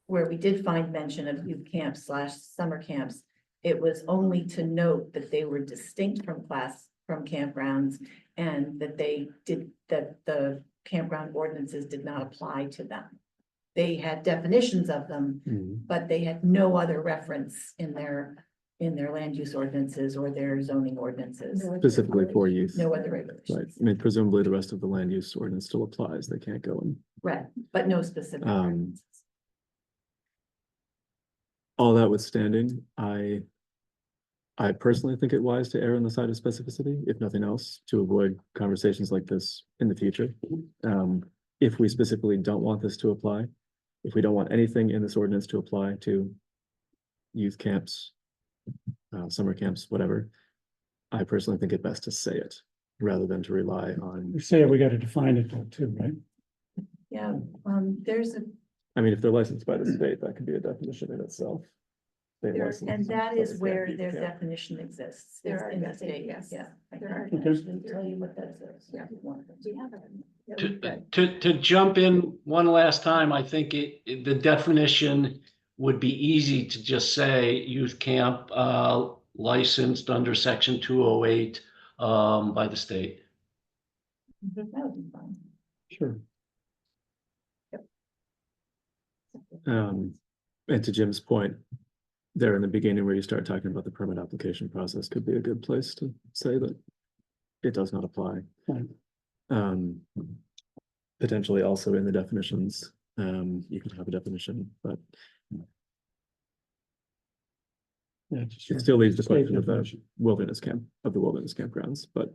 S3: where we did find mention of youth camps / summer camps. It was only to note that they were distinct from campgrounds, and that the campground ordinances did not apply to them. They had definitions of them,
S1: Mhm.
S3: but they had no other reference in their land use ordinances or their zoning ordinances.
S1: specifically for youth.
S3: No other
S1: Right,
S3: regulations.
S1: I mean, presumably the rest of the land use ordinance still applies, they can't go and,
S3: Right, but no specific. references.
S1: all that withstanding, I personally think it wise to err on the side of specificity, if nothing else, to avoid conversations like this in the future. If we specifically don't want this to apply, if we don't want anything in this ordinance to apply to youth camps, summer camps, whatever, I personally think it best to say it rather than to rely on,
S5: We say we gotta define it though too, right?
S3: Yeah, there's a,
S1: I mean, if they're licensed by the state, that could be a definition in itself. State
S3: There-
S1: license.
S3: And that
S1: So
S3: is
S1: it
S3: where
S1: can't be
S3: their
S1: camped.
S3: definition exists.
S8: There
S3: is
S8: are
S3: in the
S8: definitions,
S3: state,
S8: yes.
S3: yeah. I
S8: There
S3: can
S8: are
S3: actually tell you what that is.
S8: Yeah. We have it.
S3: Yeah,
S12: To,
S3: we've got-
S12: to jump in one last time, I think the definition would be easy to just say youth camp, licensed under section 208, by the state.
S3: That would be fine.
S5: Sure.
S1: And to Jim's point, there in the beginning where you start talking about the permit application process could be a good place to say that it does not apply.
S5: Right.
S1: Potentially also in the definitions, you could have a definition, but
S5: Yeah, just
S1: it still leaves the
S5: state
S1: question of the
S5: definition.
S1: wilderness campgrounds, but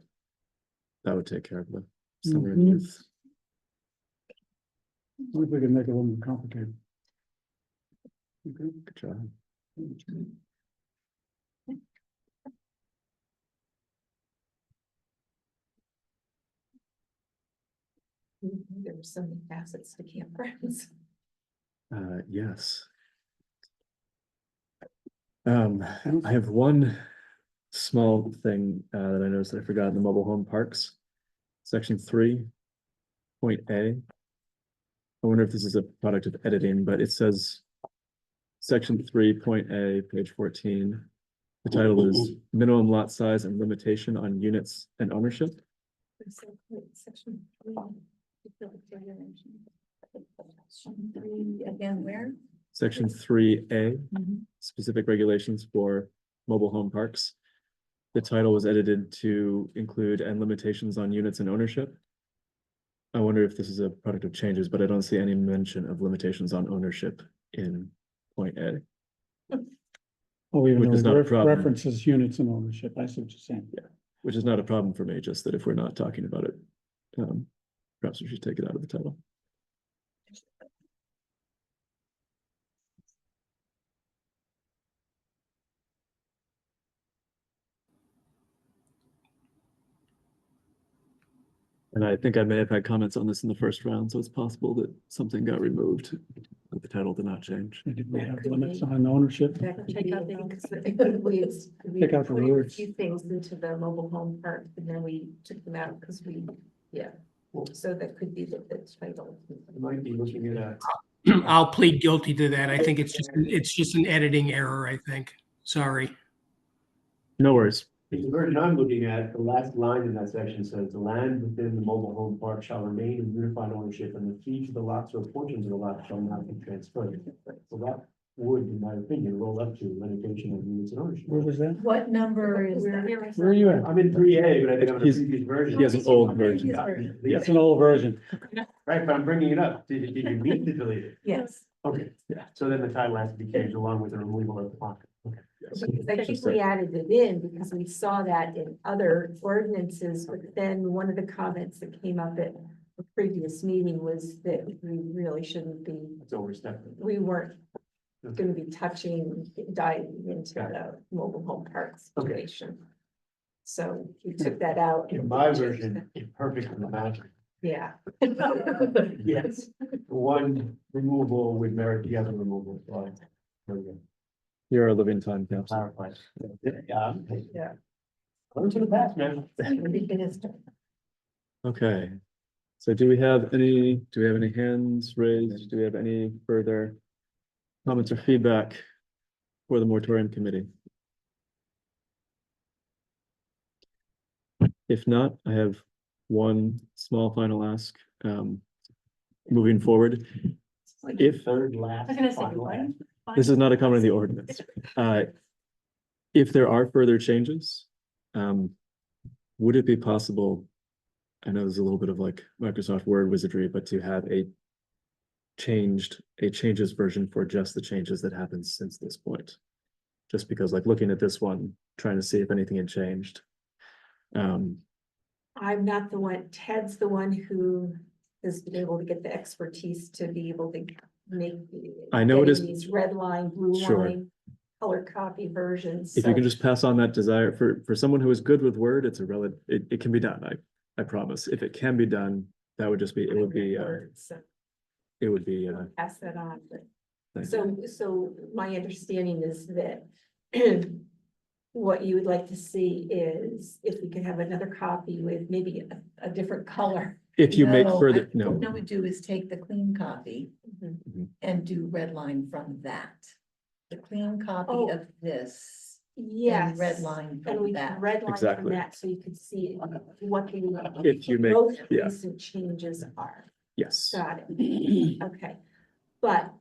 S1: that would take care of the summer and
S5: Mhm.
S1: youth.
S5: What if we can make it a little more complicated? Okay.
S1: Good try.
S3: There were so many facets to campgrounds.
S1: Yes. I have one small thing that I noticed that I forgot in the mobile home parks. Section 3.A. I wonder if this is a product of editing, but it says section 3.A, page 14. The title is minimum lot size and limitation on units and ownership.
S3: Section 3. Again, where?
S1: Section 3A,
S3: Mhm.
S1: specific regulations for mobile home parks. The title was edited to include and limitations on units and ownership. I wonder if this is a product of changes, but I don't see any mention of limitations on ownership in point A.
S5: Oh, even
S1: Which
S5: though
S1: is
S5: it
S1: not a problem.
S5: references units and ownership, I see what you're saying.
S1: Which is not a problem for me, just that if we're not talking about it, perhaps we should take it out of the title. And I think I may have had comments on this in the first round, so it's possible that something got removed, but the title did not change.
S5: Did we have limits on ownership?
S3: That could
S8: Take
S3: be,
S8: out the-
S3: because I think we
S5: Take out the
S3: put a
S5: words.
S3: few things into the mobile home park, and then we took them out because so that could be the title.
S4: I might be looking at a.
S10: I'll plead guilty to that. I think it's just an editing error, I think. Sorry.
S1: No worries.
S4: The version I'm looking at, the last line in that section says, the land within the mobile home park shall remain in unified ownership and the fee to the lots or portions of the lot shall not be transferred. So that would, in my opinion, roll up to limitation of units and ownership.
S5: Where was that?
S3: What number is that?
S5: Where are you at?
S4: I'm in 3A, but I think I'm in a
S1: He's-
S4: previous version.
S1: he has an old version.
S4: Yeah,
S5: It's an old version.
S4: right, but I'm bringing it up. Did you mean to delete it?
S3: Yes,
S4: Okay, yeah, so then the title has to be changed along with the removal of the font. Okay.
S3: because I think we added it in because we saw that in other ordinances, but then one of the comments that came up at a previous meeting was that we really shouldn't be,
S4: It's overstepped.
S3: we weren't gonna be touching, diving into the mobile home park situation. So we took that out.
S4: In my version, it's perfect in the magic.
S3: Yeah.
S4: Yes, one removal would merit the other removal. So there we go.
S1: You're a living time capsule.
S4: Clarifies. Yeah.
S3: Yeah.
S4: Learn to the past, man.
S1: Okay. So do we have any hands raised? Do we have any further comments or feedback for the moratorium committee? If not, I have one small final ask. Moving forward, if
S4: Third last.
S8: I was gonna say,
S4: final
S8: what?
S4: last.
S1: this is not a comment on the ordinance, if there are further changes, would it be possible? I know there's a little bit of like Microsoft Word wizardry, but to have a changes version for just the changes that happened since this point. Just because like looking at this one, trying to see if anything had changed.
S3: I'm not the one, Ted's the one who has been able to get the expertise to be able to make.
S1: I know it
S3: getting
S1: is-
S3: These red line, blue
S1: Sure.
S3: line, color copy versions.
S1: If you
S3: so-
S1: can just pass on that desire for someone who is good with Word, it's a relative, it can be done. I promise. If it can be done, that would just be, it would be,
S3: So
S1: it would be,
S3: pass that on, but
S1: Thank
S6: So my understanding is that what you would like to see is if we could have another copy with maybe a different color.
S1: If you make
S3: No,
S1: further,
S3: What
S1: no,
S3: I would do is take the clean copy
S6: Mhm.
S3: and do red line from that. The clean copy
S6: Oh.
S3: of this.
S6: Yes.
S3: And red line
S6: And
S3: from
S6: we
S3: that.
S6: red line from
S1: Exactly.
S6: that, so you could see what the
S1: if you make,
S6: most
S1: yeah,
S6: recent changes are.
S1: yes.
S6: Got it. Okay. But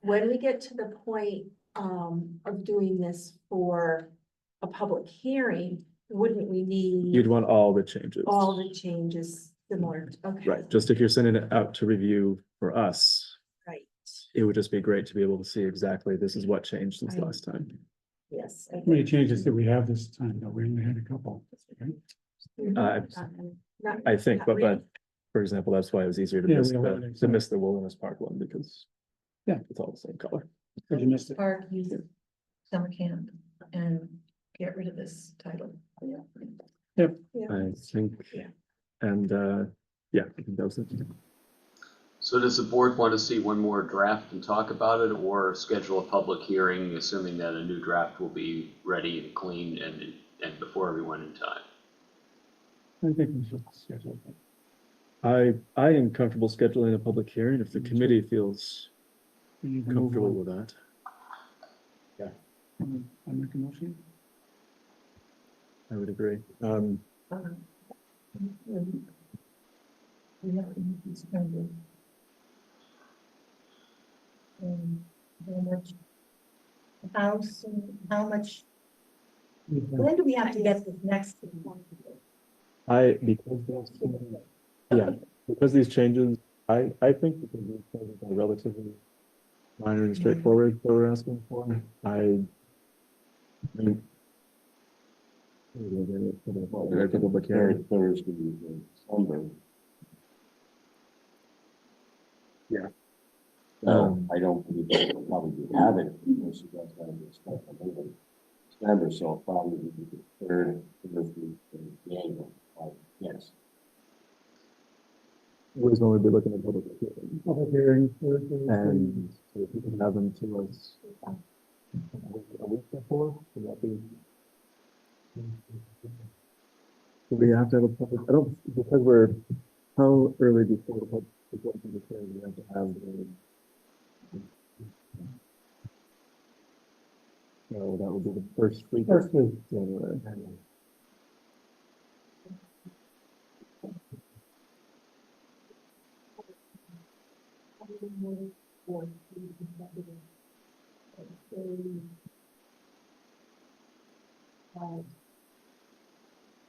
S6: when we get to the point of doing this for a public hearing, wouldn't we need
S1: You'd want all the changes.
S6: all the changes similar? Okay.
S1: Right, just if you're sending it out to review for us,
S6: Right.
S1: it would just be great to be able to see exactly this is what changed since
S6: Right.
S1: last time.
S6: Yes.
S5: How many changes did we have this time? No, we only had a couple. right?
S6: Not-
S1: I think,
S6: not
S1: but
S6: really.
S1: for example, that's why it was easier to
S5: Yeah,
S1: miss
S5: we eliminated
S1: to
S5: some.
S1: miss the Wilderness Park one because.
S5: Yeah.
S1: It's all the same color.
S5: Because you missed it.
S3: Park, use summer camp and get rid of this title.
S6: Yeah.
S1: I think,
S6: Yeah.
S1: and, yeah, I think that was it.
S13: So does the board want to see one more draft and talk about it, or schedule a public hearing, assuming that a new draft will be ready and clean and before everyone in time?
S5: I think we should schedule that.
S1: I am comfortable scheduling a public hearing if the committee feels
S5: We need to move
S1: comfortable
S5: on.
S1: with that.
S5: I make a motion.
S1: I would agree.
S3: We have to meet these standards. How much? House, and how much, when do we have to get this next?
S1: Because these changes, I think because these changes are relatively minor and straightforward that we're asking for, I mean. Public hearing.
S2: Thursday, in December.
S1: Yeah.
S2: I don't believe that we'll probably have it, unless you guys have a special meeting. December, so it'll probably be the third Thursday in January, yes.
S1: We're going to be looking at public hearing.
S5: Public hearing. Thursday,
S1: And so if you can have them to us. A week before, would that be? Do we have to have a public, I don't, because we're, how early before the public, before the hearing, we have to have the. No, that would be the first week.
S5: First week.
S1: January.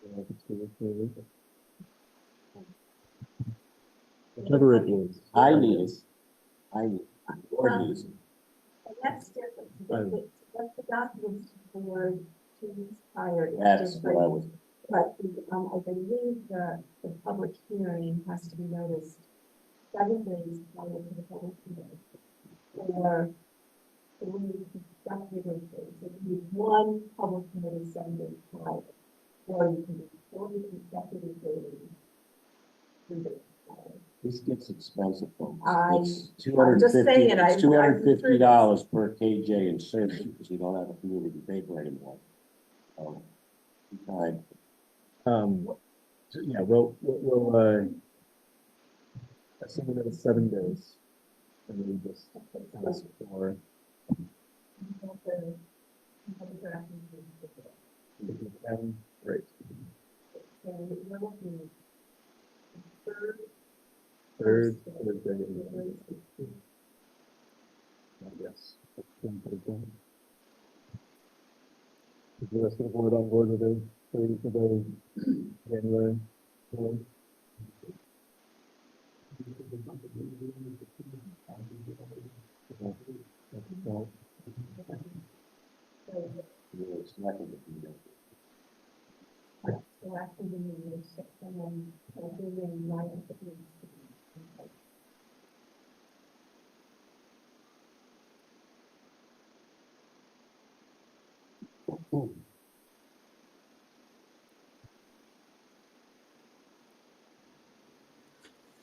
S1: Yeah, if it's the week. Whichever it is.
S2: I need it. Board needs it.
S6: That's different.
S1: Right.
S6: That's the documents for 2 weeks prior. It's
S2: That's what I
S6: different.
S2: was,
S6: But I believe the public hearing has to be noticed 7 days prior to the public hearing. Or 3 consecutive days. So you need 1 public hearing 7 days prior. Or you can do 4 consecutive days. 3 days prior.
S2: this gets expensive, folks.
S6: I-
S2: It's
S6: I'm just saying,
S2: It's $250 per KJ in service, because you don't have a community paper anymore. Right.
S1: So, yeah, we'll, assuming that it's 7 days. And we just ask for. Great. Third Thursday. Yes. Is the rest of the board on board with it? For the January?
S2: It's not gonna be that.
S6: So after the meeting, and then I'll do the night of the meeting.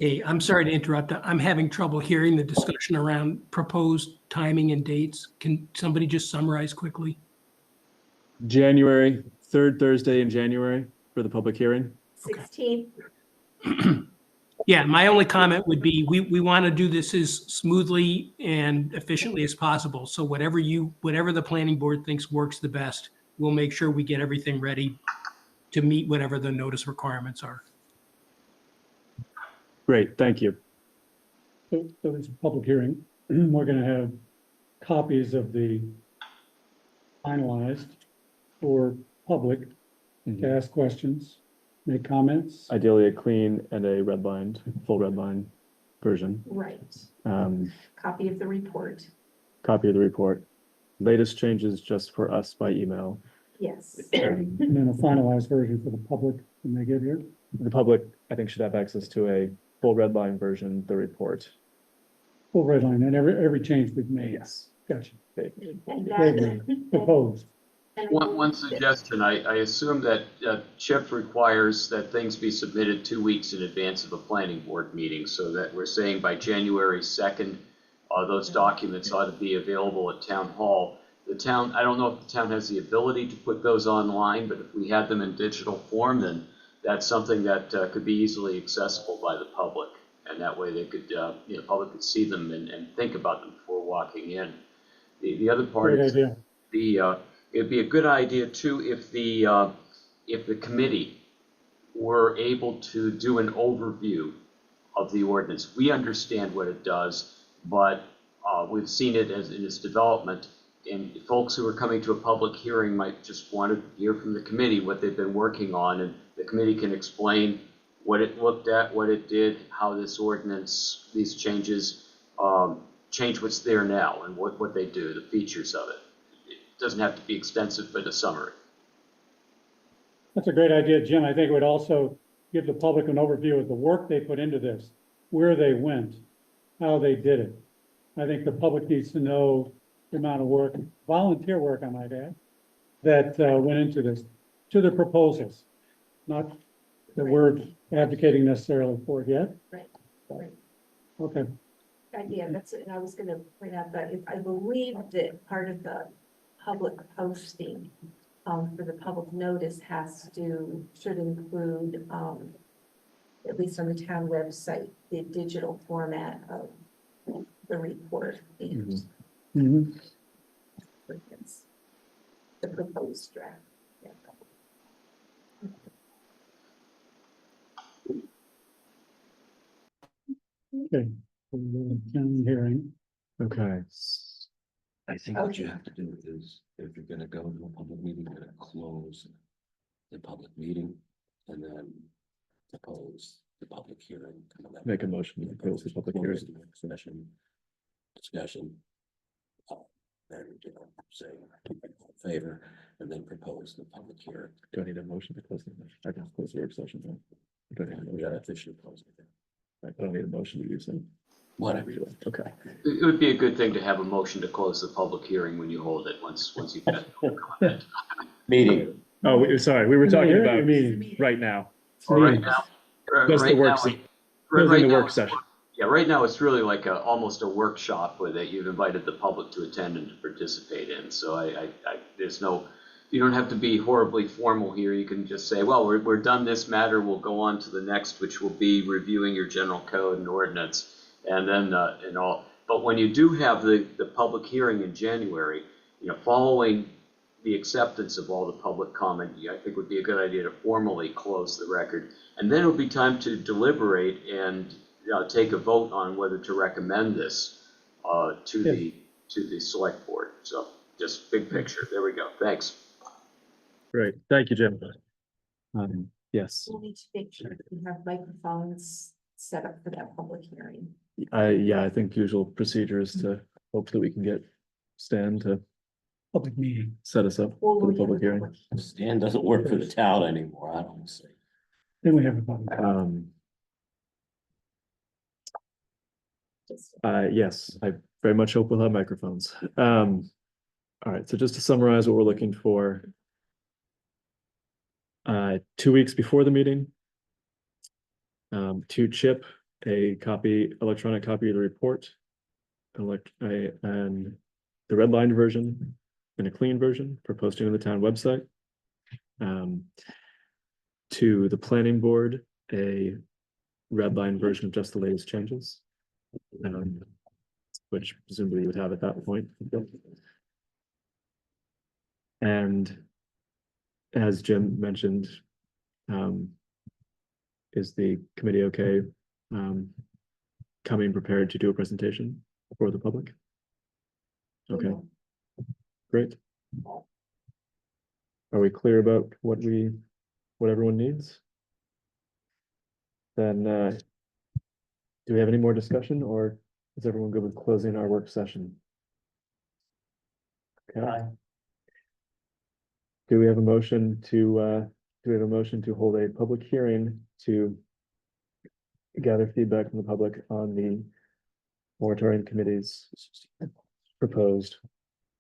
S10: Hey, I'm sorry to interrupt. I'm having trouble hearing the discussion around proposed timing and dates. Can somebody just summarize quickly?
S1: January, third Thursday in January for the public hearing.
S6: 16th,
S10: Yeah, my only comment would be, we want to do this as smoothly and efficiently as possible. So whatever the planning board thinks works the best, we'll make sure we get everything ready to meet whatever the notice requirements are.
S1: Great, thank you.
S5: So it's a public hearing. We're gonna have copies of the finalized for public to ask questions, make comments.
S1: Ideally, a clean and a redlined, full redline version.
S6: right,
S1: Um,
S6: copy of the report,
S1: copy of the report. Latest changes just for us by email.
S6: yes.
S5: And then a finalized version for the public when they get here.
S1: The public, I think, should have access to a full redline version, the report.
S5: Full red line and every change we've made.
S1: Yes.
S5: Gotcha.
S6: And
S5: They've
S6: that,
S5: made, proposed.
S13: One suggestion, I assume that CHIP requires that things be submitted 2 weeks in advance of a planning board meeting, so that we're saying by January 2nd, those documents ought to be available at town hall. The town, I don't know if the town has the ability to put those online, but if we had them in digital form, then that's something that could be easily accessible by the public. And that way they could, the public could see them and think about them before walking in. The other part
S5: Great
S13: is
S5: idea.
S13: it'd be a good idea too if the committee were able to do an overview of the ordinance. We understand what it does, but we've seen it as in its development. And folks who are coming to a public hearing might just want to hear from the committee what they've been working on, and the committee can explain what it looked at, what it did, how this ordinance, these changes change what's there now and what they do, the features of it. It doesn't have to be extensive, but a summary.
S5: That's a great idea, Jim. I think it would also give the public an overview of the work they put into this, where they went, how they did it. I think the public needs to know the amount of work, volunteer work, I might add, that went into this, to the proposals. Not that we're advocating necessarily for it yet.
S6: Right.
S5: Okay,
S6: Yeah, that's it. And I was gonna point out that I believe that part of the public posting for the public notice should include, at least on the town website, the digital format of the report and
S5: Mhm.
S6: the proposed draft. Yeah.
S5: Okay. Town hearing.
S1: Okay.
S2: I think what you have to do is, if you're gonna go to a public meeting, you're gonna close the public meeting and then propose the public hearing.
S1: Make a motion to close the public hearing.
S2: Discussion. Then, say, in favor, and then propose the public hearing.
S1: Do I need a motion to close the, I can close the work session then. I don't need a
S2: We
S1: motion.
S2: gotta officially close it.
S1: I don't need a motion to do so.
S2: Whatever you want.
S1: Okay.
S13: It would be a good thing to have a motion to close the public hearing when you hold it, once you've had comment.
S2: Meeting.
S1: Oh, sorry, we were talking
S5: Hearing
S1: about
S5: or meeting?
S1: right now.
S13: Or right now.
S1: Just the
S13: right
S1: work,
S13: now-
S1: se-
S13: right
S1: closing the
S13: now
S1: work
S13: it's-
S1: session.
S13: Yeah, right now it's really like almost a workshop where that you've invited the public to attend and to participate in. So you don't have to be horribly formal here. You can just say, well, we're done this matter. We'll go on to the next, which will be reviewing your general code and ordinance. And then, but when you do have the public hearing in January, following the acceptance of all the public comment, I think would be a good idea to formally close the record. And then it'll be time to deliberate and take a vote on whether to recommend this to the select board. So just big picture. There we go. Thanks.
S1: Great, thank you, Jim. Yes,
S6: We'll need to make sure that we have microphones set up for that public hearing.
S1: I think usual procedure is to hope that we can get Stan to
S5: Public meeting.
S1: set us up
S6: Or
S1: for
S6: we
S1: the
S6: have
S1: public
S6: a
S1: hearing.
S2: Stan doesn't work for the town anymore, I don't see.
S5: Then we have a public.
S1: Yes, I very much hope we'll have microphones. All right, so just to summarize what we're looking for. 2 weeks before the meeting. To CHIP a electronic copy of the report. And the red line version and a clean version for posting on the town website. To the planning board, a red line version of just the latest changes. Which presumably you would have at that point. And as Jim mentioned, is the committee okay coming prepared to do a presentation for the public? Okay, great. Are we clear about what everyone needs? Then do we have any more discussion, or is everyone good with closing our work session? Okay. Do we have a motion to hold a public hearing to gather feedback from the public on the moratorium committee's proposed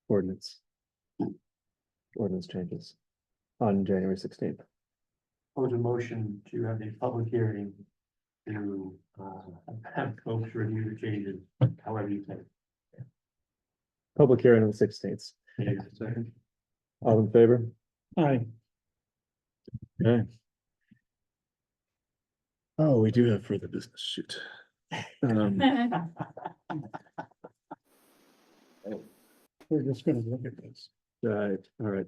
S1: ordinance changes on January 16th?
S4: Pose a motion to have a public hearing to have folks review the changes, however you think.
S1: Public hearing on the 16th.
S4: Second.
S1: All in favor?
S5: Aye.
S1: Okay. Oh, we do have further business, shoot.
S5: We're just gonna look at this.
S1: Right, all right.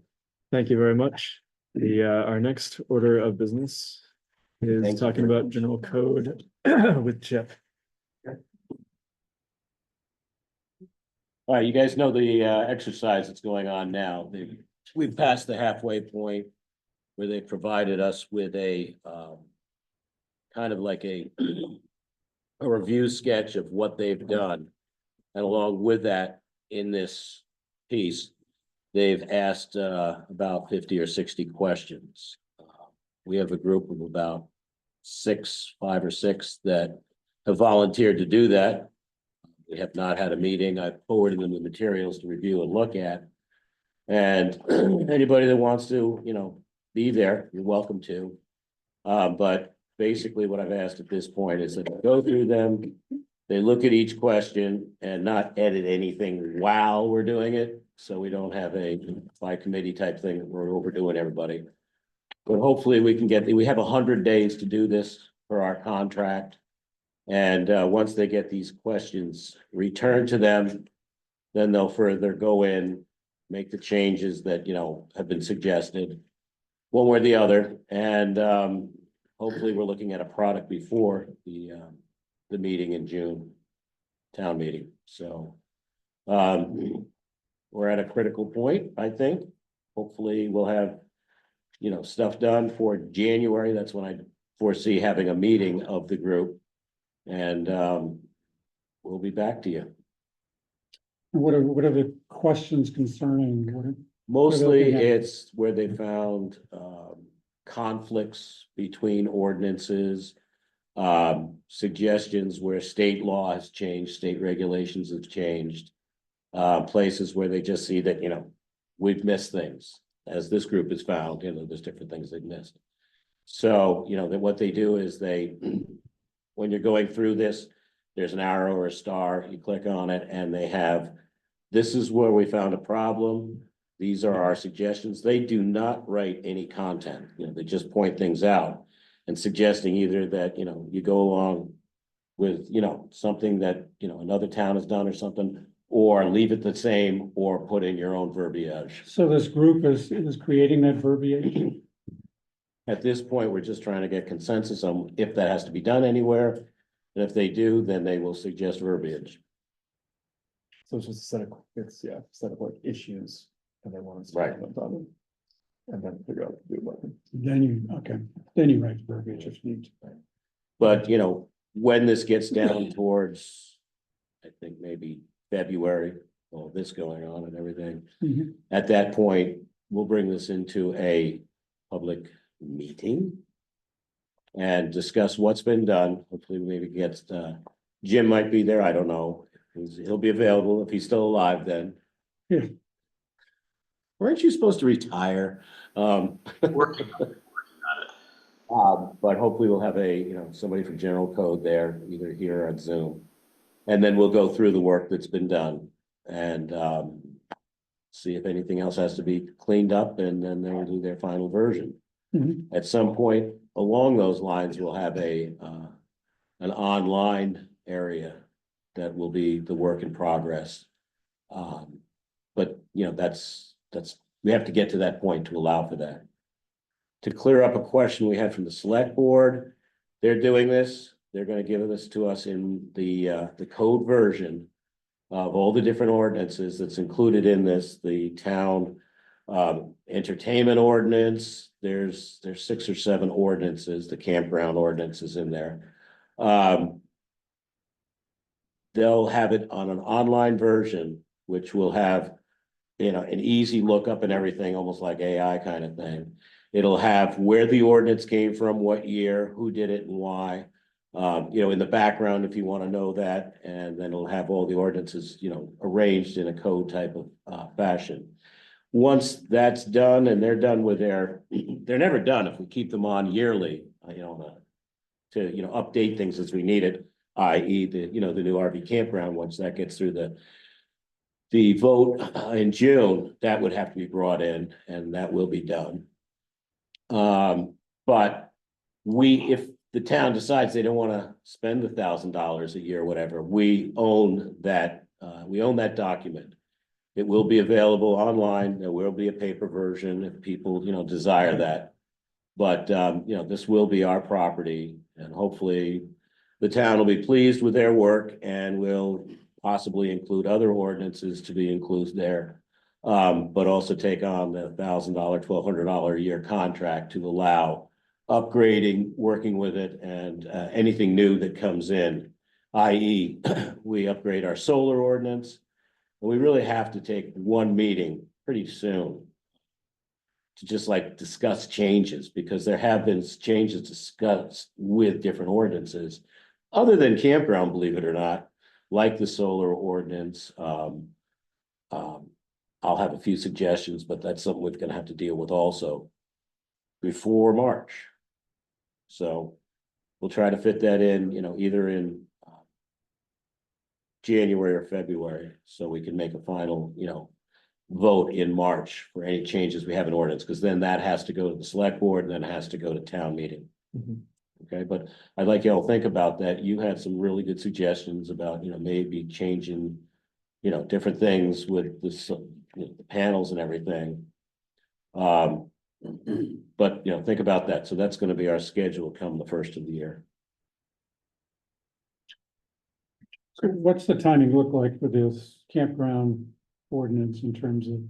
S1: Thank you very much. Our next order of business is
S2: Thank you
S1: talking
S2: very
S1: about
S2: much.
S1: general code with Chip.
S2: All right, you guys know the exercise that's going on now. We've passed the halfway point where they provided us with a kind of like a review sketch of what they've done. And along with that, in this piece, they've asked about 50 or 60 questions. We have a group of about 5 or 6 that have volunteered to do that. We have not had a meeting. I forwarded them the materials to review and look at. And anybody that wants to, be there, you're welcome to. But basically what I've asked at this point is that they go through them, they look at each question and not edit anything while we're doing it. So we don't have a by committee type thing that we're overdoing everybody. But hopefully we have 100 days to do this for our contract. And once they get these questions returned to them, then they'll further go in, make the changes that, have been suggested, one way or the other. And hopefully we're looking at a product before the meeting in June, town meeting. So we're at a critical point, I think. Hopefully we'll have, stuff done for January. That's when I foresee having a meeting of the group. And we'll be back to you.
S5: What are the questions concerning?
S2: Mostly
S5: looking at?
S2: it's where they found conflicts between ordinances, suggestions where state law has changed, state regulations have changed, places where they just see that, we've missed things, as this group has found, there's different things they've missed. So, that what they do is when you're going through this, there's an arrow or a star, you click on it and they have, this is where we found a problem. These are our suggestions. They do not write any content, they just point things out and suggesting either that, you go along with, something that, another town has done or something, or leave it the same, or put in your own verbiage.
S5: So this group is creating that verbiage?
S2: At this point, we're just trying to get consensus on if that has to be done anywhere. And if they do, then they will suggest verbiage.
S1: So it's just a set of like issues, and they want us to
S2: Right.
S1: comment on them. And then figure out what to do about them.
S5: Then you write verbiage if you need to.
S2: But, when this gets down towards, I think maybe February, all this going on and everything.
S5: Mhm.
S2: At that point, we'll bring this into a public meeting and discuss what's been done. Hopefully maybe Jim might be there. I don't know. He'll be available if he's still alive then.
S5: Yeah.
S2: Weren't you supposed to retire?
S13: Working on it.
S2: But hopefully we'll have somebody from general code there, either here or on Zoom. And then we'll go through the work that's been done and, see if anything else has to be cleaned up, and then they'll do their final version.
S5: Mhm.
S2: At some point along those lines, we'll have an online area that will be the work in progress. But we have to get to that point to allow for that. To clear up a question we had from the select board, they're doing this, they're gonna give this to us in the code version of all the different ordinances that's included in this, the town entertainment ordinance, there's 6 or 7 ordinances, the campground ordinance is in there. They'll have it on an online version, which will have, an easy lookup and everything, almost like AI kind of thing. It'll have where the ordinance came from, what year, who did it and why. In the background, if you want to know that, and then it'll have all the ordinances, arranged in a code type of fashion. Once that's done and they're done with they're never done if we keep them on yearly, to update things as we need it, i.e. the new RV campground, once that gets through the vote in June, that would have to be brought in, and that will be done. But if the town decides they don't want to spend $1,000 a year or whatever, we own that document. It will be available online. There will be a paper version if people, desire that. But, this will be our property, and hopefully the town will be pleased with their work and will possibly include other ordinances to be included there. But also take on the $1,000, $1,200 a year contract to allow upgrading, working with it, and anything new that comes in, i.e. we upgrade our solar ordinance. And we really have to take one meeting pretty soon to just discuss changes, because there have been changes discussed with different ordinances, other than campground, believe it or not, like the solar ordinance. I'll have a few suggestions, but that's something we're gonna have to deal with also before March. So we'll try to fit that in, either in January or February, so we can make a final, vote in March for any changes we have in ordinance, because then that has to go to the select board and then it has to go to town meeting.
S1: Mhm.
S2: Okay, but I'd like y'all to think about that. You had some really good suggestions about, maybe changing, different things with the panels and everything. But, think about that. So that's gonna be our schedule come the first of the year.
S5: So what's the timing look like for this campground ordinance in terms of,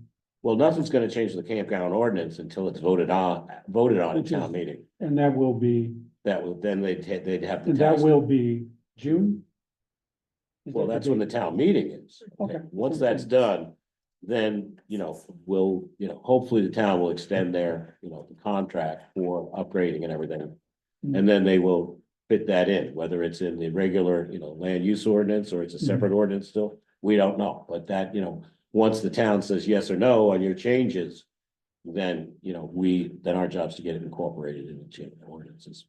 S2: Well, nothing's gonna change the campground ordinance until it's voted on at town meeting.
S5: and that will be,
S2: Then they'd have the
S5: and that
S2: tax.
S5: will be June? Is
S2: Well,
S5: that
S2: that's
S5: the
S2: when the
S5: date?
S2: town meeting is.
S5: Okay.
S2: Once that's done, then, we'll, hopefully the town will extend their, the contract for upgrading and everything. And then they will fit that in, whether it's in the regular, land use ordinance or it's a separate ordinance still. We don't know, but that, once the town says yes or no on your changes, then, then our job's to get it incorporated in the ordinances.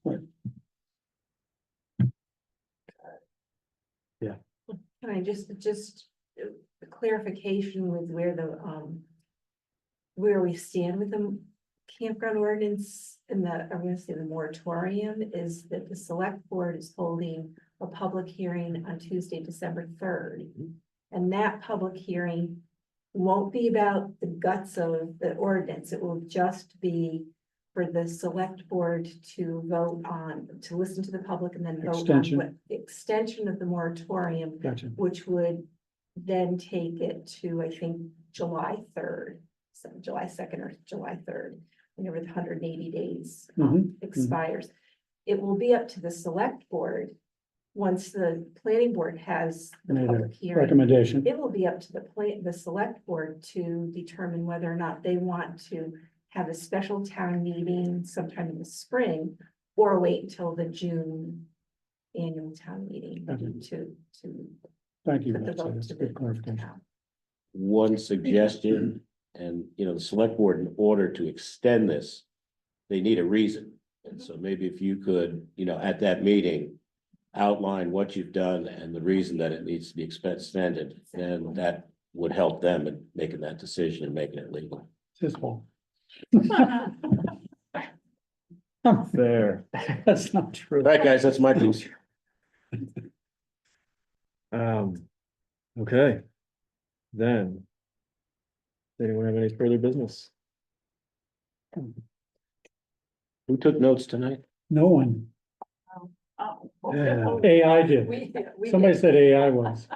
S6: Can I just a clarification with where we stand with the campground ordinance and I'm gonna say the moratorium is that the select board is holding a public hearing on Tuesday, December 3rd. And that public hearing won't be about the guts of the ordinance. It will just be for the select board to vote on, to listen to the public and then vote on
S5: Extension.
S6: what extension of the moratorium,
S5: Gotcha.
S6: which would then take it to, I think, July 3rd, so July 2nd or July 3rd, whenever the 180 days expires. It will be up to the select board. Once the planning board has the
S5: Made a
S6: public hearing,
S5: recommendation.
S6: it will be up to the select board to determine whether or not they want to have a special town meeting sometime in the spring or wait until the June annual town meeting
S5: Okay.
S6: to
S5: Thank you,
S6: put the
S5: Betsy.
S6: vote
S5: That's
S6: to
S5: a good
S6: the
S5: clarification.
S6: town.
S2: One suggestion, and, the select board, in order to extend this, they need a reason. And so maybe if you could, at that meeting, outline what you've done and the reason that it needs to be expanded, then that would help them in making that decision and making it legal.
S5: It's his fault.
S1: There.
S5: That's not true.
S2: All right, guys, that's my piece.
S1: Okay. Then. Does anyone have any further business?
S2: Who took notes tonight?
S5: No one.
S7: Oh.
S1: Yeah.
S5: AI did.
S6: We
S5: Somebody
S6: did.
S5: said AI was.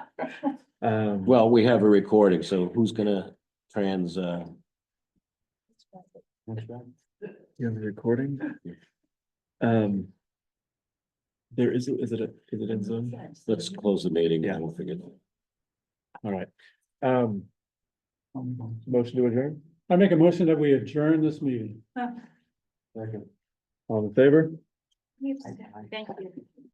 S2: Well, we have a recording, so who's gonna
S1: You have the recording? There is it in Zoom?
S2: Let's close the meeting.
S1: Yeah.
S2: I won't forget.
S1: All right. Motion to adjourn?
S5: I make a motion that we adjourn this meeting.
S1: Second. All in favor?
S7: Thank you.